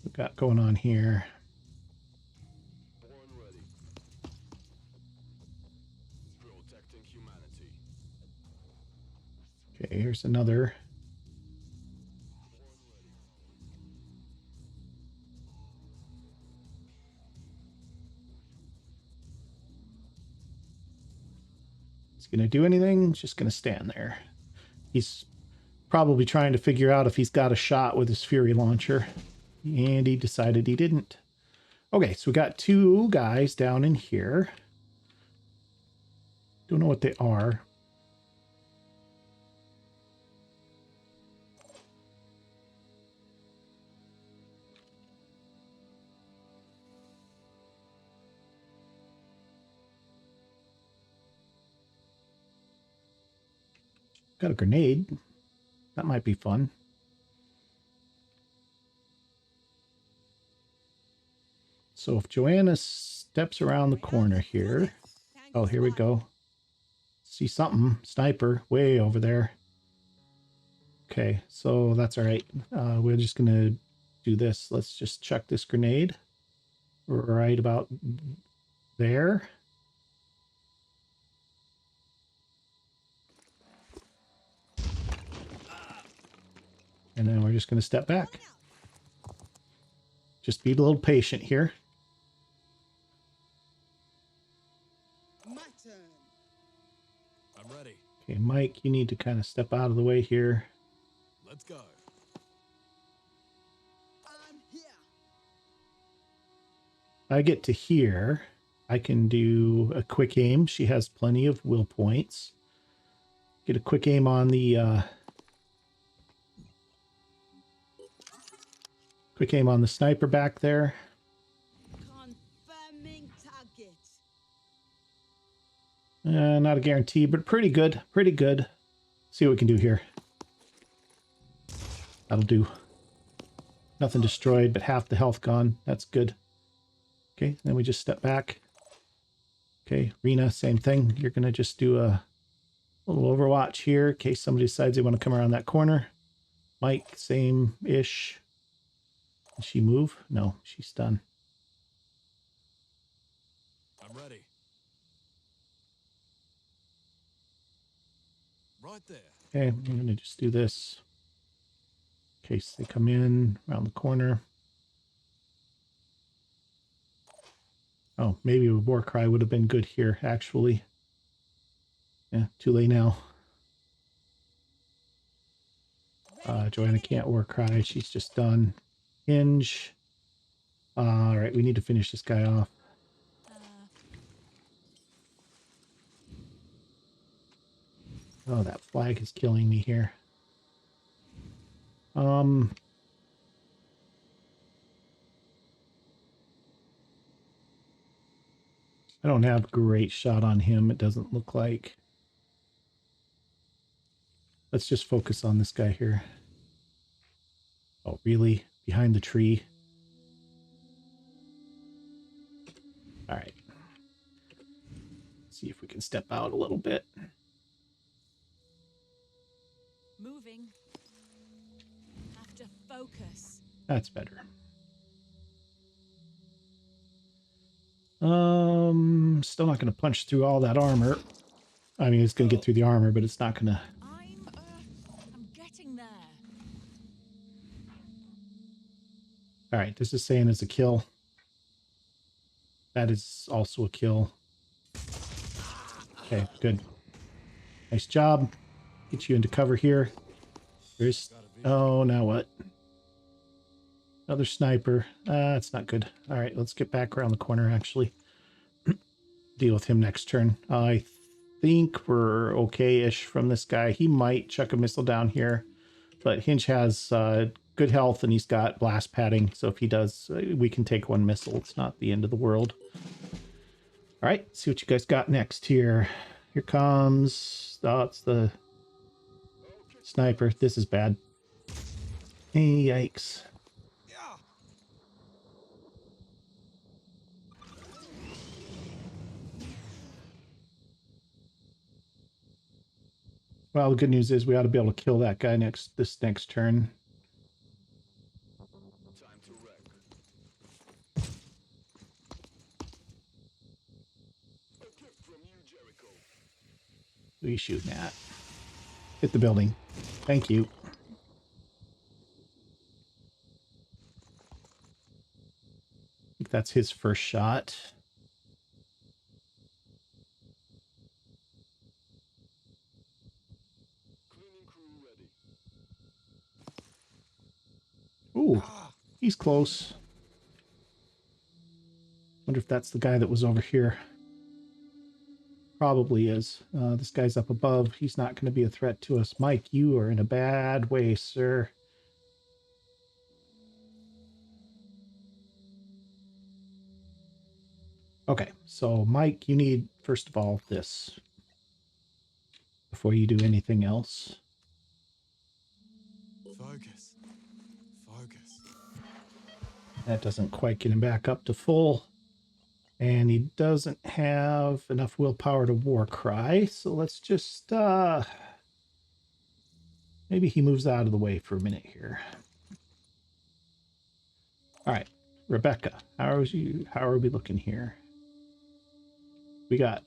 We've got going on here. Okay, here's another. Going to do anything, just going to stand there. He's probably trying to figure out if he's got a shot with his Fury Launcher, and he decided he didn't. Okay, so we got 2 guys down in here. Don't know what they are. Got a grenade. That might be fun. So if Joanna steps around the corner here. Oh, here we go. See something. Sniper way over there. Okay, so that's all right. We're just going to do this. Let's just chuck this grenade right about there. And then we're just going to step back. Just be a little patient here. My turn. I'm ready. Okay, Mike, you need to kind of step out of the way here. Let's go. I'm here. I get to here. I can do a quick aim. She has plenty of will points. Get a quick aim on the sniper back there. Confirming target. Not a guarantee, but pretty good. Pretty good. See what we can do here. That'll do. Nothing destroyed, but half the health gone. That's good. Okay, then we just step back. Okay, Rena, same thing. You're going to just do a little overwatch here in case somebody decides they want to come around that corner. Mike, same-ish. Did she move? No, she's done. I'm ready. Right there. Okay, I'm going to just do this in case they come in around the corner. Oh, maybe a war cry would have been good here, actually. Yeah, too late now. Joanna can't war cry. She's just done. Hinge. All right, we need to finish this guy off. Oh, that flag is killing me here. I don't have great shot on him, it doesn't look like. Let's just focus on this guy here. Oh, really? Behind the tree? All right. See if we can step out a little bit. Moving. Have to focus. That's better. Still not going to punch through all that armor. I mean, it's going to get through the armor, but it's not going to... I'm getting there. All right, this is saying it's a kill. That is also a kill. Okay, good. Nice job. Get you into cover here. There's... Oh, now what? Another sniper. That's not good. All right, let's get back around the corner, actually. Deal with him next turn. I think we're okay-ish from this guy. He might chuck a missile down here, but Hinge has good health and he's got blast padding. So if he does, we can take one missile. It's not the end of the world. All right, see what you guys got next here. Here comes... Oh, it's the sniper. This is bad. Hey, yikes. Well, the good news is we ought to be able to kill that guy this next turn. Time to wreck. A gift from you, Jericho. Who are you shooting at? Hit the building. Thank you. I think that's his first shot. Ooh, he's close. Wonder if that's the guy that was over here. Probably is. This guy's up above. He's not going to be a threat to us. Mike, you are in a bad way, sir. Okay, so Mike, you need, first of all, this. Before you do anything else. Focus. Focus. That doesn't quite get him back up to full. And he doesn't have enough willpower to war cry. So let's just, maybe he moves out of the way for a minute here. All right, Rebecca, how are we looking here? We got,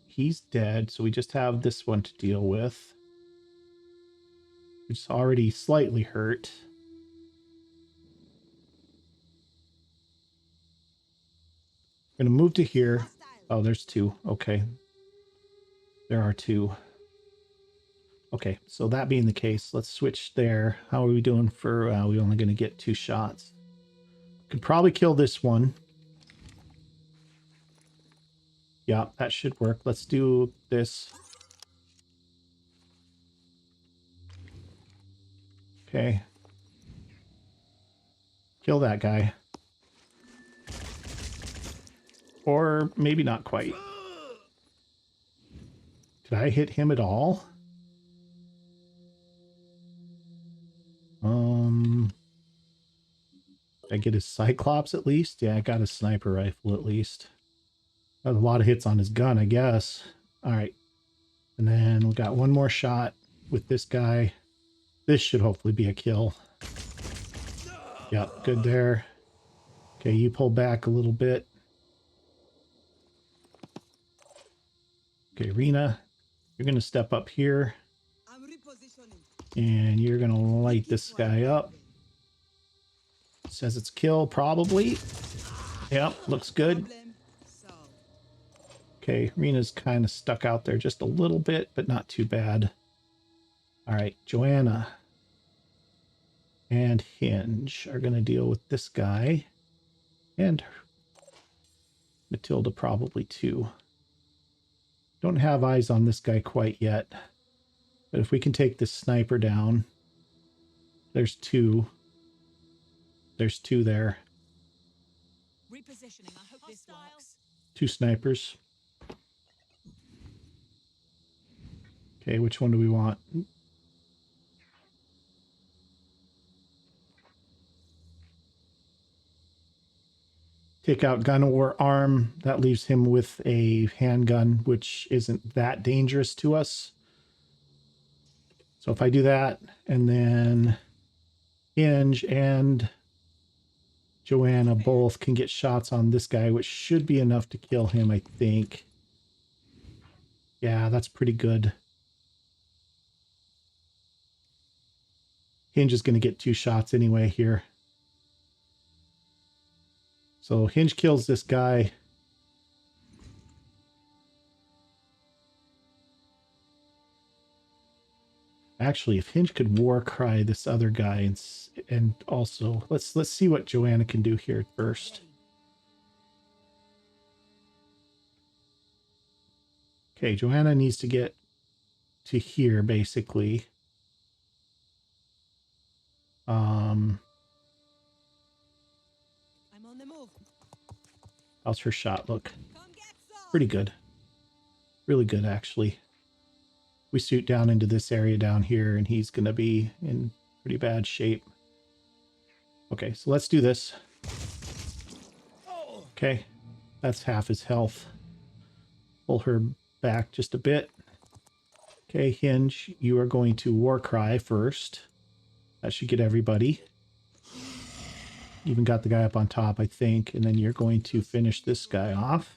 he's dead. So we just have this one to deal with. which is already slightly hurt. I'm going to move to here. Oh, there's two. Okay. There are two. Okay, so that being the case, let's switch there. How are we doing for, we're only going to get 2 shots. Could probably kill this one. Yeah, that should work. Let's do this. Okay. Kill that guy. Or maybe not quite. Did I hit him at all? Did I get his Cyclops at least? Yeah, I got his sniper rifle at least. That was a lot of hits on his gun, I guess. All right. And then we got one more shot with this guy. This should hopefully be a kill. Yep, good there. Okay, you pull back a little bit. Okay, Rena, you're going to step up here. I'm repositioning. And you're going to light this guy up. Says it's kill, probably. Yep, looks good. Problem solved. Okay, Rena's kind of stuck out there just a little bit, but not too bad. All right, Joanna and Hinge are going to deal with this guy. And Matilda probably too. Don't have eyes on this guy quite yet. But if we can take this sniper down. There's 2. There's 2 there. Repositioning. I hope this works. 2 snipers. Okay, which one do we want? Take out gun or arm. That leaves him with a handgun, which isn't that dangerous to us. So if I do that, and then Hinge and Joanna both can get shots on this guy, which should be enough to kill him, I think. Yeah, that's pretty good. Hinge is going to get 2 shots anyway here. So Hinge kills this guy. Actually, if Hinge could war cry this other guy and also let's see what Joanna can do here first. Okay, Joanna needs to get to here basically. I'm on the move. How's her shot look? Come get some. Pretty good. Really good, actually. We shoot down into this area down here, and he's going to be in pretty bad shape. Okay, so let's do this. Okay, that's half his health. Pull her back just a bit. Okay, Hinge, you are going to war cry first. That should get everybody. Even got the guy up on top, I think. And then you're going to finish this guy off.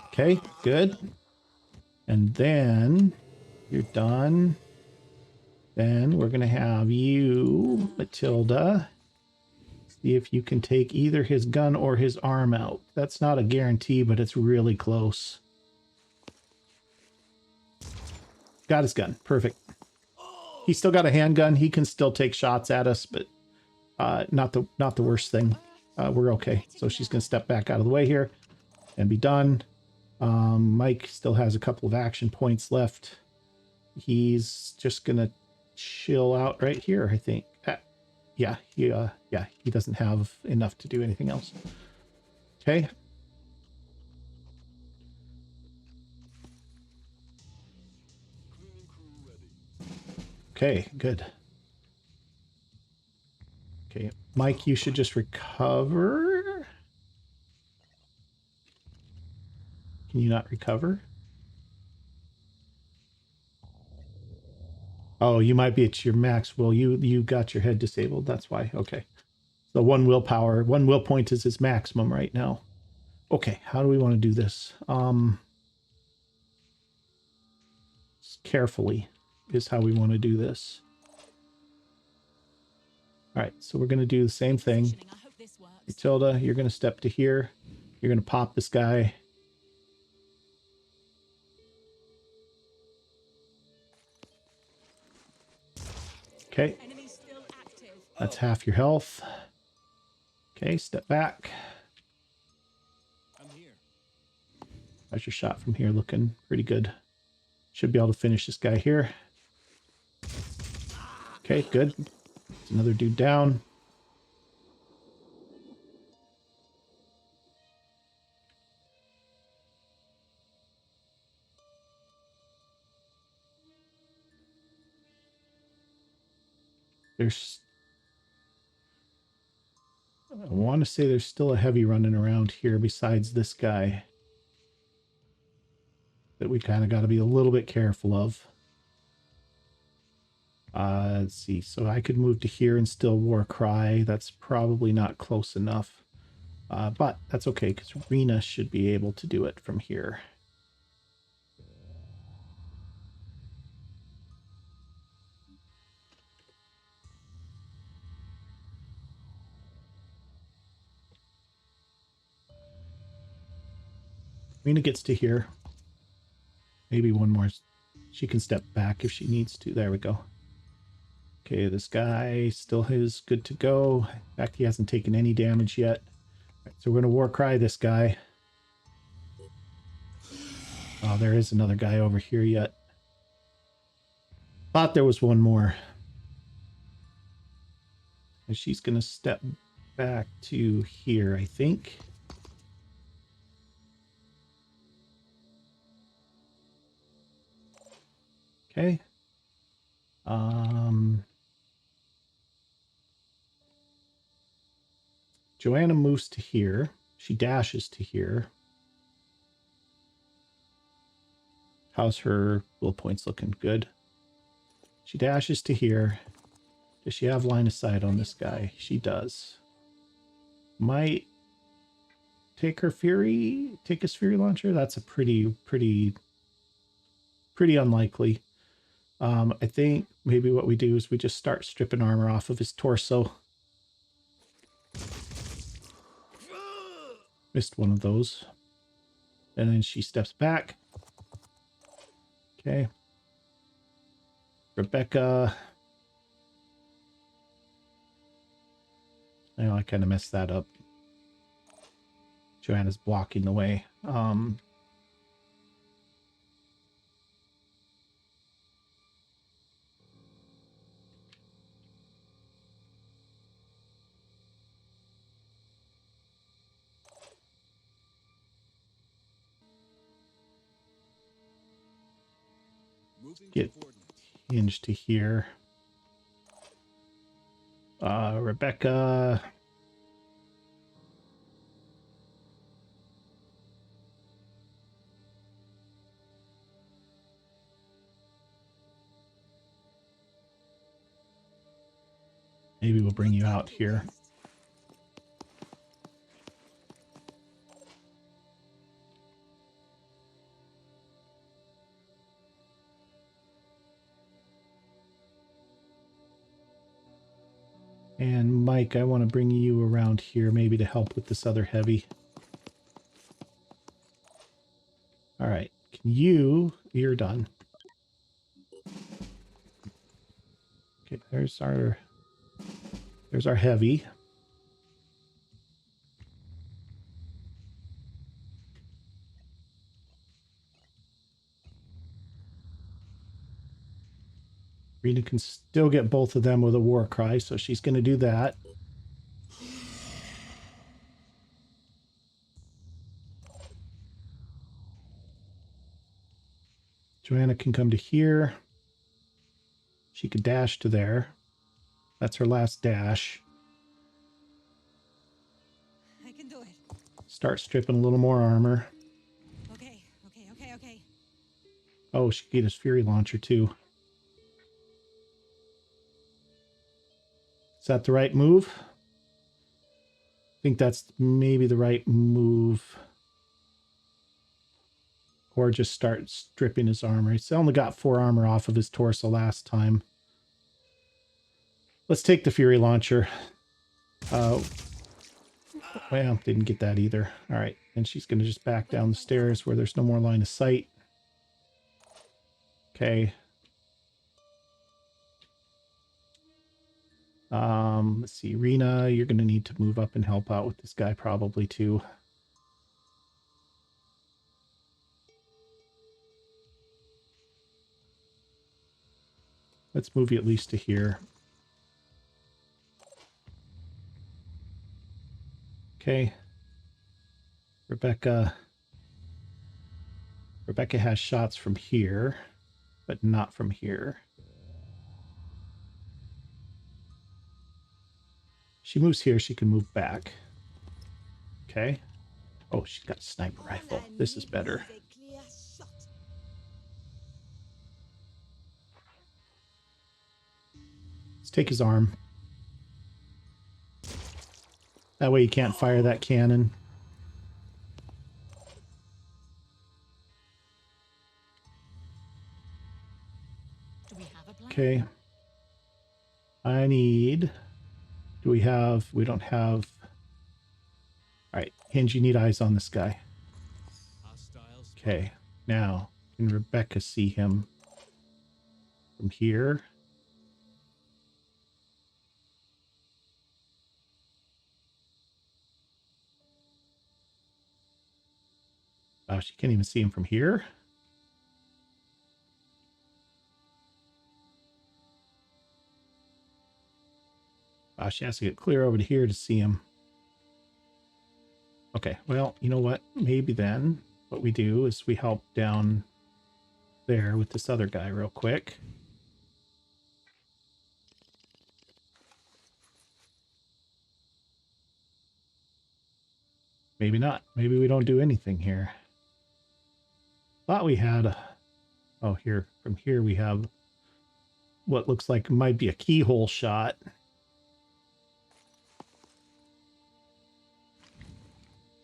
Okay, good. And then you're done. Then we're going to have you, Matilda, see if you can take either his gun or his arm out. That's not a guarantee, but it's really close. Got his gun. Perfect. He's still got a handgun. He can still take shots at us, but not the worst thing. We're okay. So she's going to step back out of the way here and be done. Mike still has a couple of action points left. He's just going to chill out right here, I think. Yeah, he doesn't have enough to do anything else. Okay. Okay, good. Okay, Mike, you should just recover. Can you not recover? Oh, you might be at your max. Well, you got your head disabled. That's why. Okay. So 1 willpower, 1 will point is his maximum right now. Okay, how do we want to do this? Let's carefully is how we want to do this. All right, so we're going to do the same thing. Positioning. I hope this works. Matilda, you're going to step to here. You're going to pop this guy. Okay, Enemy still active. that's half your health. Okay, step back. I'm here. How's your shot from here looking? Pretty good. Should be able to finish this guy here. Okay, good. There's another dude down. I want to say there's still a heavy running around here besides this guy that we kind of got to be a little bit careful of. Let's see. So I could move to here and still war cry. That's probably not close enough. But that's okay because Rena should be able to do it from here. Rena gets to here. Maybe one more. She can step back if she needs to. There we go. Okay, this guy still is good to go. In fact, he hasn't taken any damage yet. Right, so we're going to war cry this guy. Oh, there is another guy over here yet. Thought there was one more. And she's going to step back to here, I think. Okay. Joanna moves to here. She dashes to here. How's her will points looking? Good. She dashes to here. Does she have line of sight on this guy? She does. Might take her Fury, take his Fury launcher. That's a pretty unlikely. I think maybe what we do is we just start stripping armor off of his torso. Missed one of those. And then she steps back. Okay. Rebecca. Oh, I kind of messed that up. Joanna's blocking the way. Get Hinge to here. Rebecca. Maybe we'll bring you out here. And Mike, I want to bring you around here maybe to help with this other heavy. All right. You're done. Okay, there's our heavy. Rena can still get both of them with a war cry, so she's going to do that. Joanna can come to here. She could dash to there. That's her last dash. I can do it. Start stripping a little more armor. Okay. Oh, she could get his Fury launcher too. Is that the right move? I think that's maybe the right move. or just start stripping his armor. He's only got 4 armor off of his torso last time. Let's take the Fury Launcher. Well, didn't get that either. All right, and she's going to just back down the stairs where there's no more line of sight. Okay. Let's see, Rena, you're going to need to move up and help out with this guy probably too. Let's move you at least to here. Okay. Rebecca has shots from here, but not from here. She moves here, she can move back. Okay. Oh, she's got a sniper rifle. This is better. Let's take his arm. That way you can't fire that cannon. Do we have a plan? Okay. I need... Do we have... We don't have... Alright, Hinge, you need eyes on this guy. Okay, now, can Rebecca see him from here? Oh, she can't even see him from here? Oh, she has to get clear over to here to see him. Okay, well, you know what? Maybe then what we do is we help down there with this other guy real quick. Maybe not. Maybe we don't do anything here. Thought we had... Oh, here. From here we have what looks like might be a keyhole shot.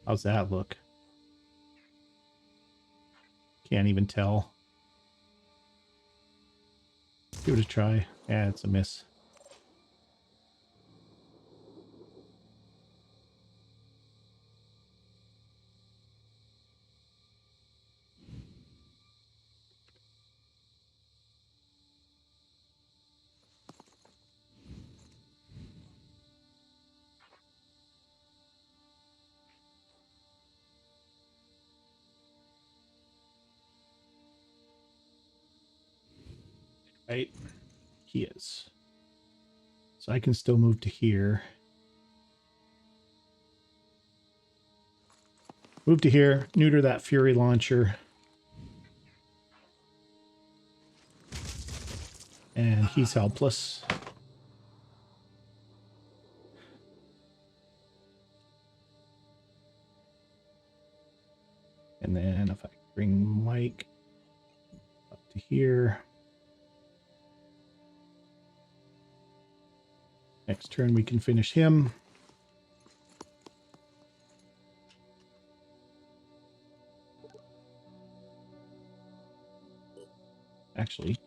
How's that look? Can't even tell. Give it a try. Yeah, it's a miss. Right? He is. So I can still move to here. Move to here, neuter that Fury Launcher. And he's helpless. And then if I bring Mike up to here. Next turn we can finish him. Actually, do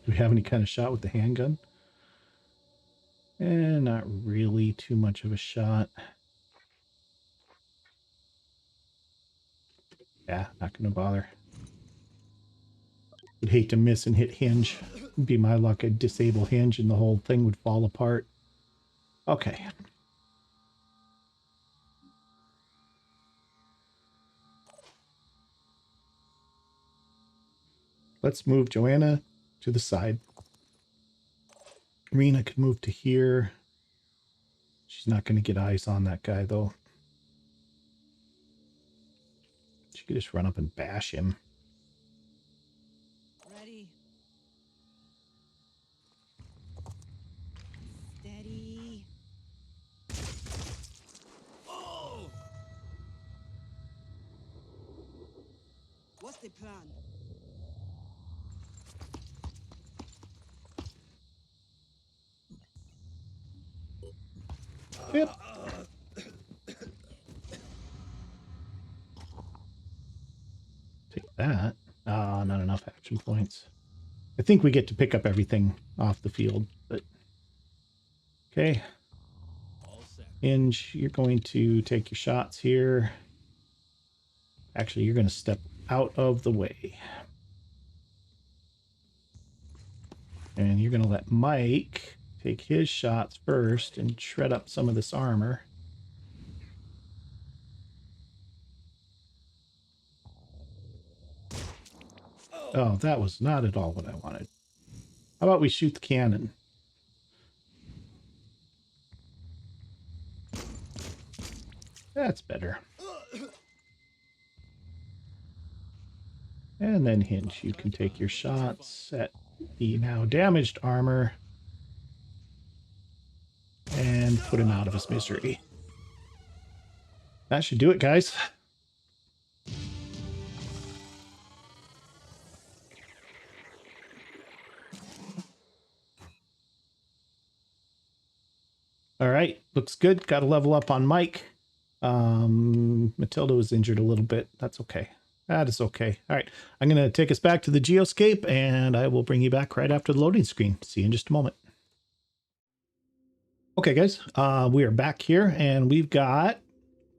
we have any kind of shot with the handgun? Not really too much of a shot. Yeah, not gonna bother. Would hate to miss and hit Hinge. It'd be my luck, I'd disable Hinge and the whole thing would fall apart. Okay. Let's move Joanna to the side. Rena can move to here. She's not going to get eyes on that guy, though. She could just run up and bash him. Ready. Steady. Oh! What's the plan? Yep. Take that. Not enough action points. I think we get to pick up everything off the field, but okay. Hinge, you're going to take your shots here. Actually, you're going to step out of the way. And you're going to let Mike take his shots first and shred up some of this armor. Oh, that was not at all what I wanted. How about we shoot the cannon? That's better. And then Hinge, you can take your shots at the now damaged armor and put him out of his misery. That should do it, guys. All right, looks good. Got to level up on Mike. Matilda was injured a little bit. That's okay. That is okay. All right, I'm going to take us back to the geoscape, and I will bring you back right after the loading screen. See you in just a moment. Okay, guys, we are back here, and we've got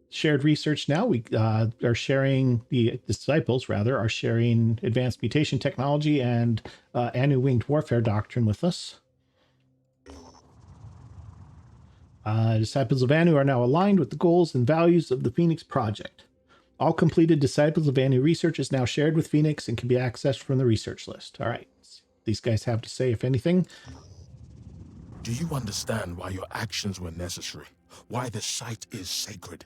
shared research now. We are sharing, the disciples, rather, are sharing advanced mutation technology and Anu-winged warfare doctrine with us. Disciples of Anu are now aligned with the goals and values of the Phoenix Project. All completed Disciples of Anu research is now shared with Phoenix and can be accessed from the research list. All right, these guys have to say, if anything. Do you understand why your actions were necessary? Why the site is sacred?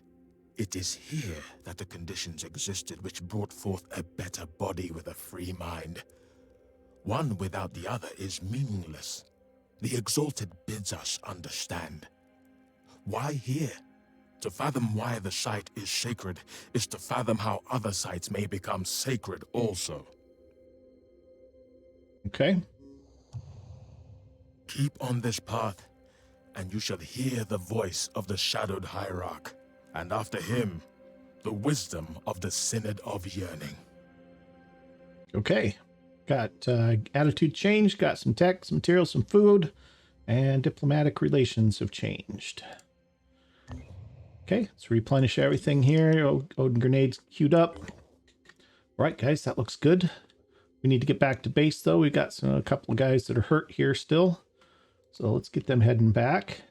It is here that the conditions existed which brought forth a better body with a free mind. One without the other is meaningless. The Exalted bids us understand. Why here? To fathom why the site is sacred is to fathom how other sites may become sacred also. Okay. Keep on this path, and you shall hear the voice of the shadowed hierarch, and after him, the wisdom of the Synod of Yearning. Okay. Got attitude change, got some tech, some materials, some food, and diplomatic relations have changed. Okay, let's replenish everything here. Odin grenades queued up. All right, guys, that looks good. We need to get back to base, though. We've got a couple of guys that are hurt here still. So let's get them heading back.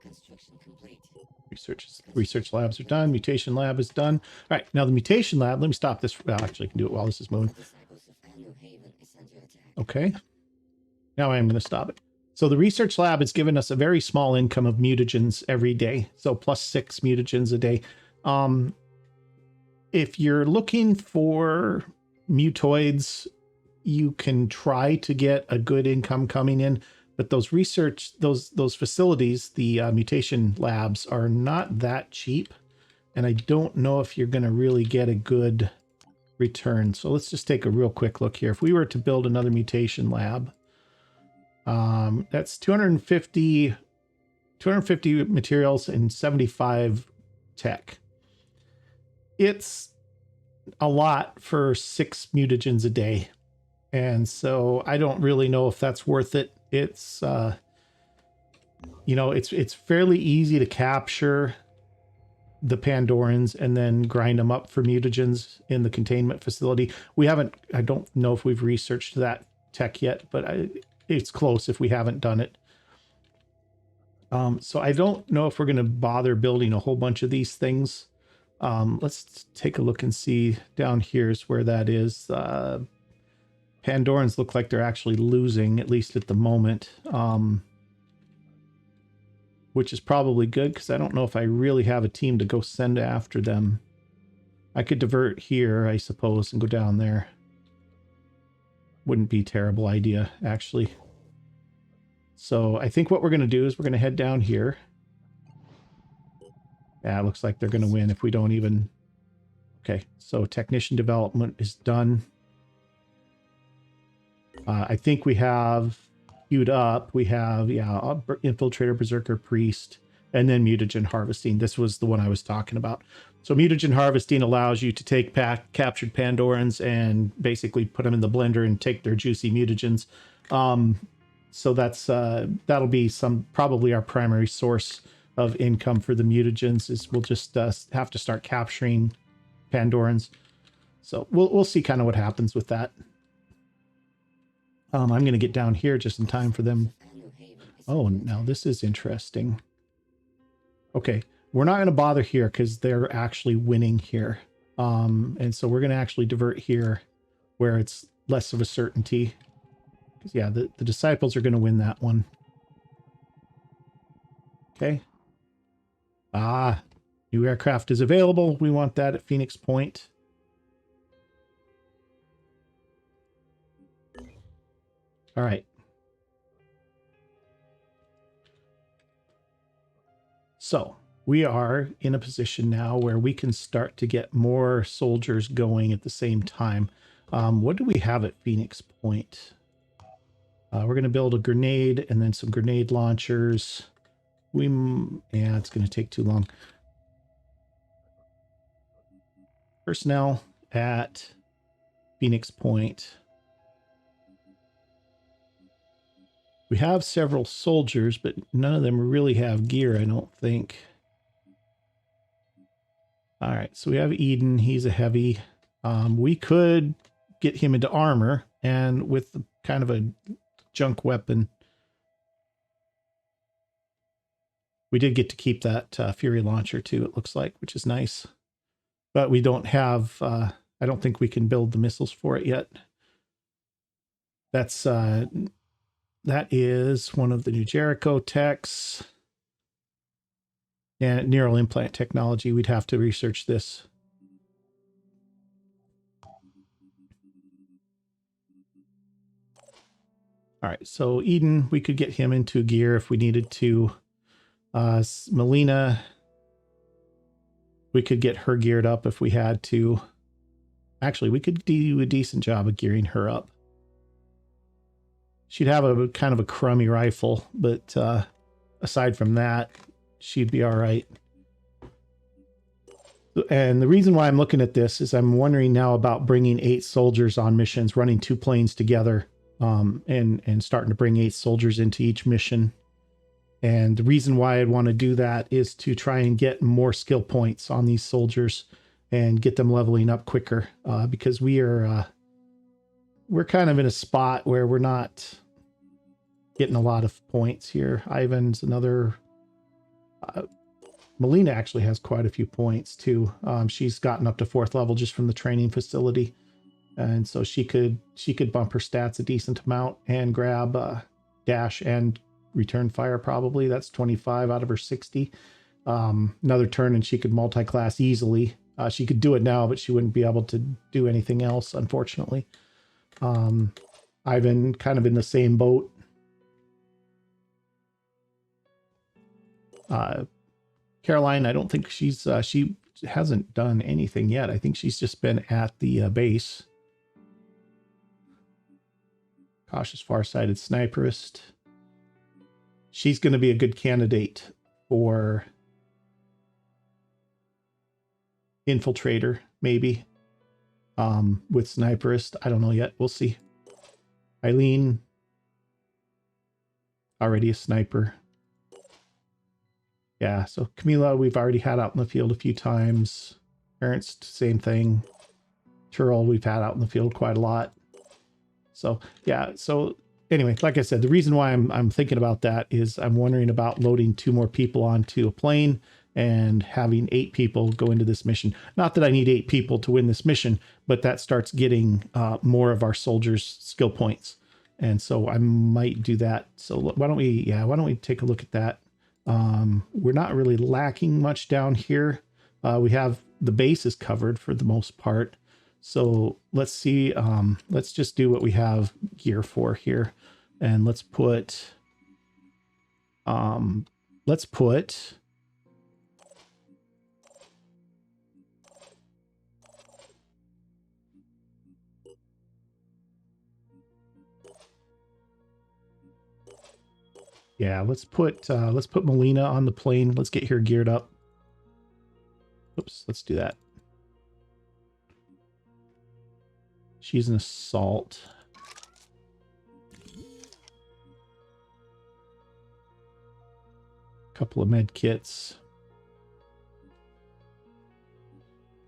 Construction complete. Research labs are done. Mutation lab is done. All right, now the mutation lab. Let me stop this. Well, actually, I can do it while this is moving. Okay. Now I am going to stop it. So the research lab has given us a very small income of mutagens every day. So +6 mutagens a day. If you're looking for mutoids, you can try to get a good income coming in. But those those facilities, the mutation labs, are not that cheap. And I don't know if you're going to really get a good return. So let's just take a real quick look here. If we were to build another mutation lab, that's 250 materials and 75 tech. It's a lot for 6 mutagens a day. And so I don't really know if that's worth it. It's, you know, it's fairly easy to capture the Pandorans and then grind them up for mutagens in the containment facility. I don't know if we've researched that tech yet, but it's close if we haven't done it. So I don't know if we're going to bother building a whole bunch of these things. Let's take a look and see down here's where that is. Pandorans look like they're actually losing, at least at the moment, which is probably good because I don't know if I really have a team to go send after them. I could divert here, I suppose, and go down there. Wouldn't be a terrible idea, actually. So I think what we're going to do is we're going to head down here. Yeah, it looks like they're going to win if we don't even... Okay, so technician development is done. I think we have queued up. We have, yeah, Infiltrator, Berserker, Priest, and then Mutagen Harvesting. This was the one I was talking about. So Mutagen Harvesting allows you to take captured Pandorans and basically put them in the blender and take their juicy mutagens. So that's that'll be probably our primary source of income for the mutagens. Is we'll just have to start capturing Pandorans. So we'll see kind of what happens with that. I'm going to get down here just in time for them. Oh, now this is interesting. Okay, we're not going to bother here because they're actually winning here. And so we're going to actually divert here where it's less of a certainty. Because, yeah, the disciples are going to win that one. Okay. Ah, new aircraft is available. We want that at Phoenix Point. All right. So we are in a position now where we can start to get more soldiers going at the same time. What do we have at Phoenix Point? We're going to build a grenade and then some grenade launchers. Yeah, it's going to take too long. Personnel at Phoenix Point. We have several soldiers, but none of them really have gear, I don't think. All right, so we have Eden. He's a heavy. We could get him into armor, and with kind of a junk weapon. We did get to keep that Fury launcher too, it looks like, which is nice. But we don't have, I don't think we can build the missiles for it yet. That's, that is one of the new Jericho techs. And neural implant technology, we'd have to research this. All right, so Eden, we could get him into gear if we needed to. Melina, we could get her geared up if we had to. Actually, we could do a decent job of gearing her up. She'd have a kind of a crummy rifle, but aside from that, she'd be all right. And the reason why I'm looking at this is I'm wondering now about bringing 8 soldiers on missions, running 2 planes together, and starting to bring 8 soldiers into each mission. And the reason why I'd want to do that is to try and get more skill points on these soldiers and get them leveling up quicker, because we're kind of in a spot where we're not getting a lot of points here. Ivan's another. Melina actually has quite a few points too. She's gotten up to 4th level just from the training facility, and so she could bump her stats a decent amount and grab dash and return fire. Probably that's 25 out of her 60. Another turn and she could multi-class easily. She could do it now, but she wouldn't be able to do anything else, unfortunately. Ivan kind of in the same boat. Caroline, I don't think she hasn't done anything yet. I think she's just been at the base. Cautious, farsighted sniperist. She's going to be a good candidate for infiltrator, maybe. With sniperist, I don't know yet. We'll see. Eileen, already a sniper. Yeah, so Camila, we've already had out in the field a few times. Ernst, same thing. Turl, we've had out in the field quite a lot. So, yeah, so anyway, like I said, the reason why I'm thinking about that is I'm wondering about loading 2 more people onto a plane and having 8 people go into this mission. Not that I need 8 people to win this mission, but that starts getting more of our soldiers' skill points. And so I might do that. So why don't we take a look at that? We're not really lacking much down here. We have the base is covered for the most part. So let's see. Let's just do what we have gear for here. And let's put Yeah, let's put Melina on the plane. Let's get her geared up. Oops, let's do that. She's an assault. Couple of med kits.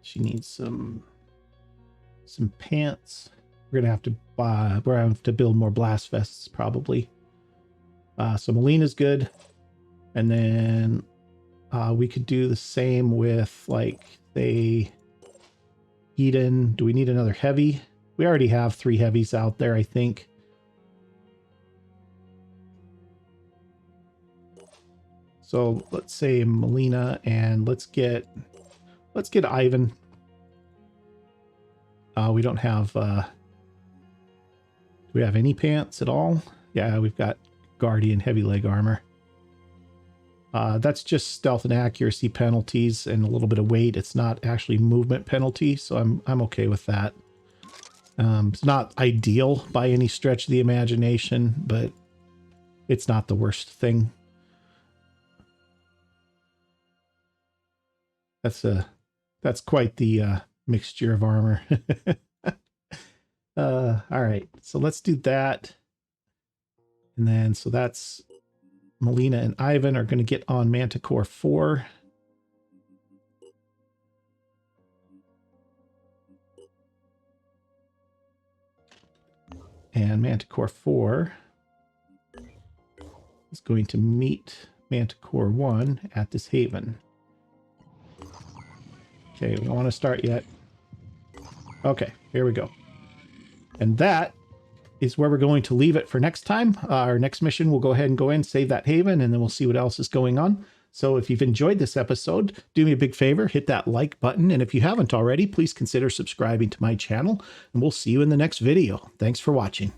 She needs some pants. We're gonna have to build more blast vests probably. So Melina's good, and then we could do the same with like say Eden. Do we need another heavy? We already have 3 heavies out there, I think. So let's say Melina, and let's get Ivan. We don't have. Do we have any pants at all? Yeah, we've got Guardian heavy leg armor. That's just stealth and accuracy penalties and a little bit of weight. It's not actually movement penalty, so I'm okay with that. It's not ideal by any stretch of the imagination, but it's not the worst thing. That's quite the mixture of armor. All right, so let's do that. And then, so that's Melina and Ivan are going to get on Manticore 4. And Manticore 4 is going to meet Manticore 1 at this haven. Okay, we don't want to start yet. Okay, here we go. And that is where we're going to leave it for next time. Our next mission, we'll go ahead and go in, save that haven, and then we'll see what else is going on. So if you've enjoyed this episode, do me a big favor, hit that like button. And if you haven't already, please consider subscribing to my channel, and we'll see you in the next video. Thanks for watching.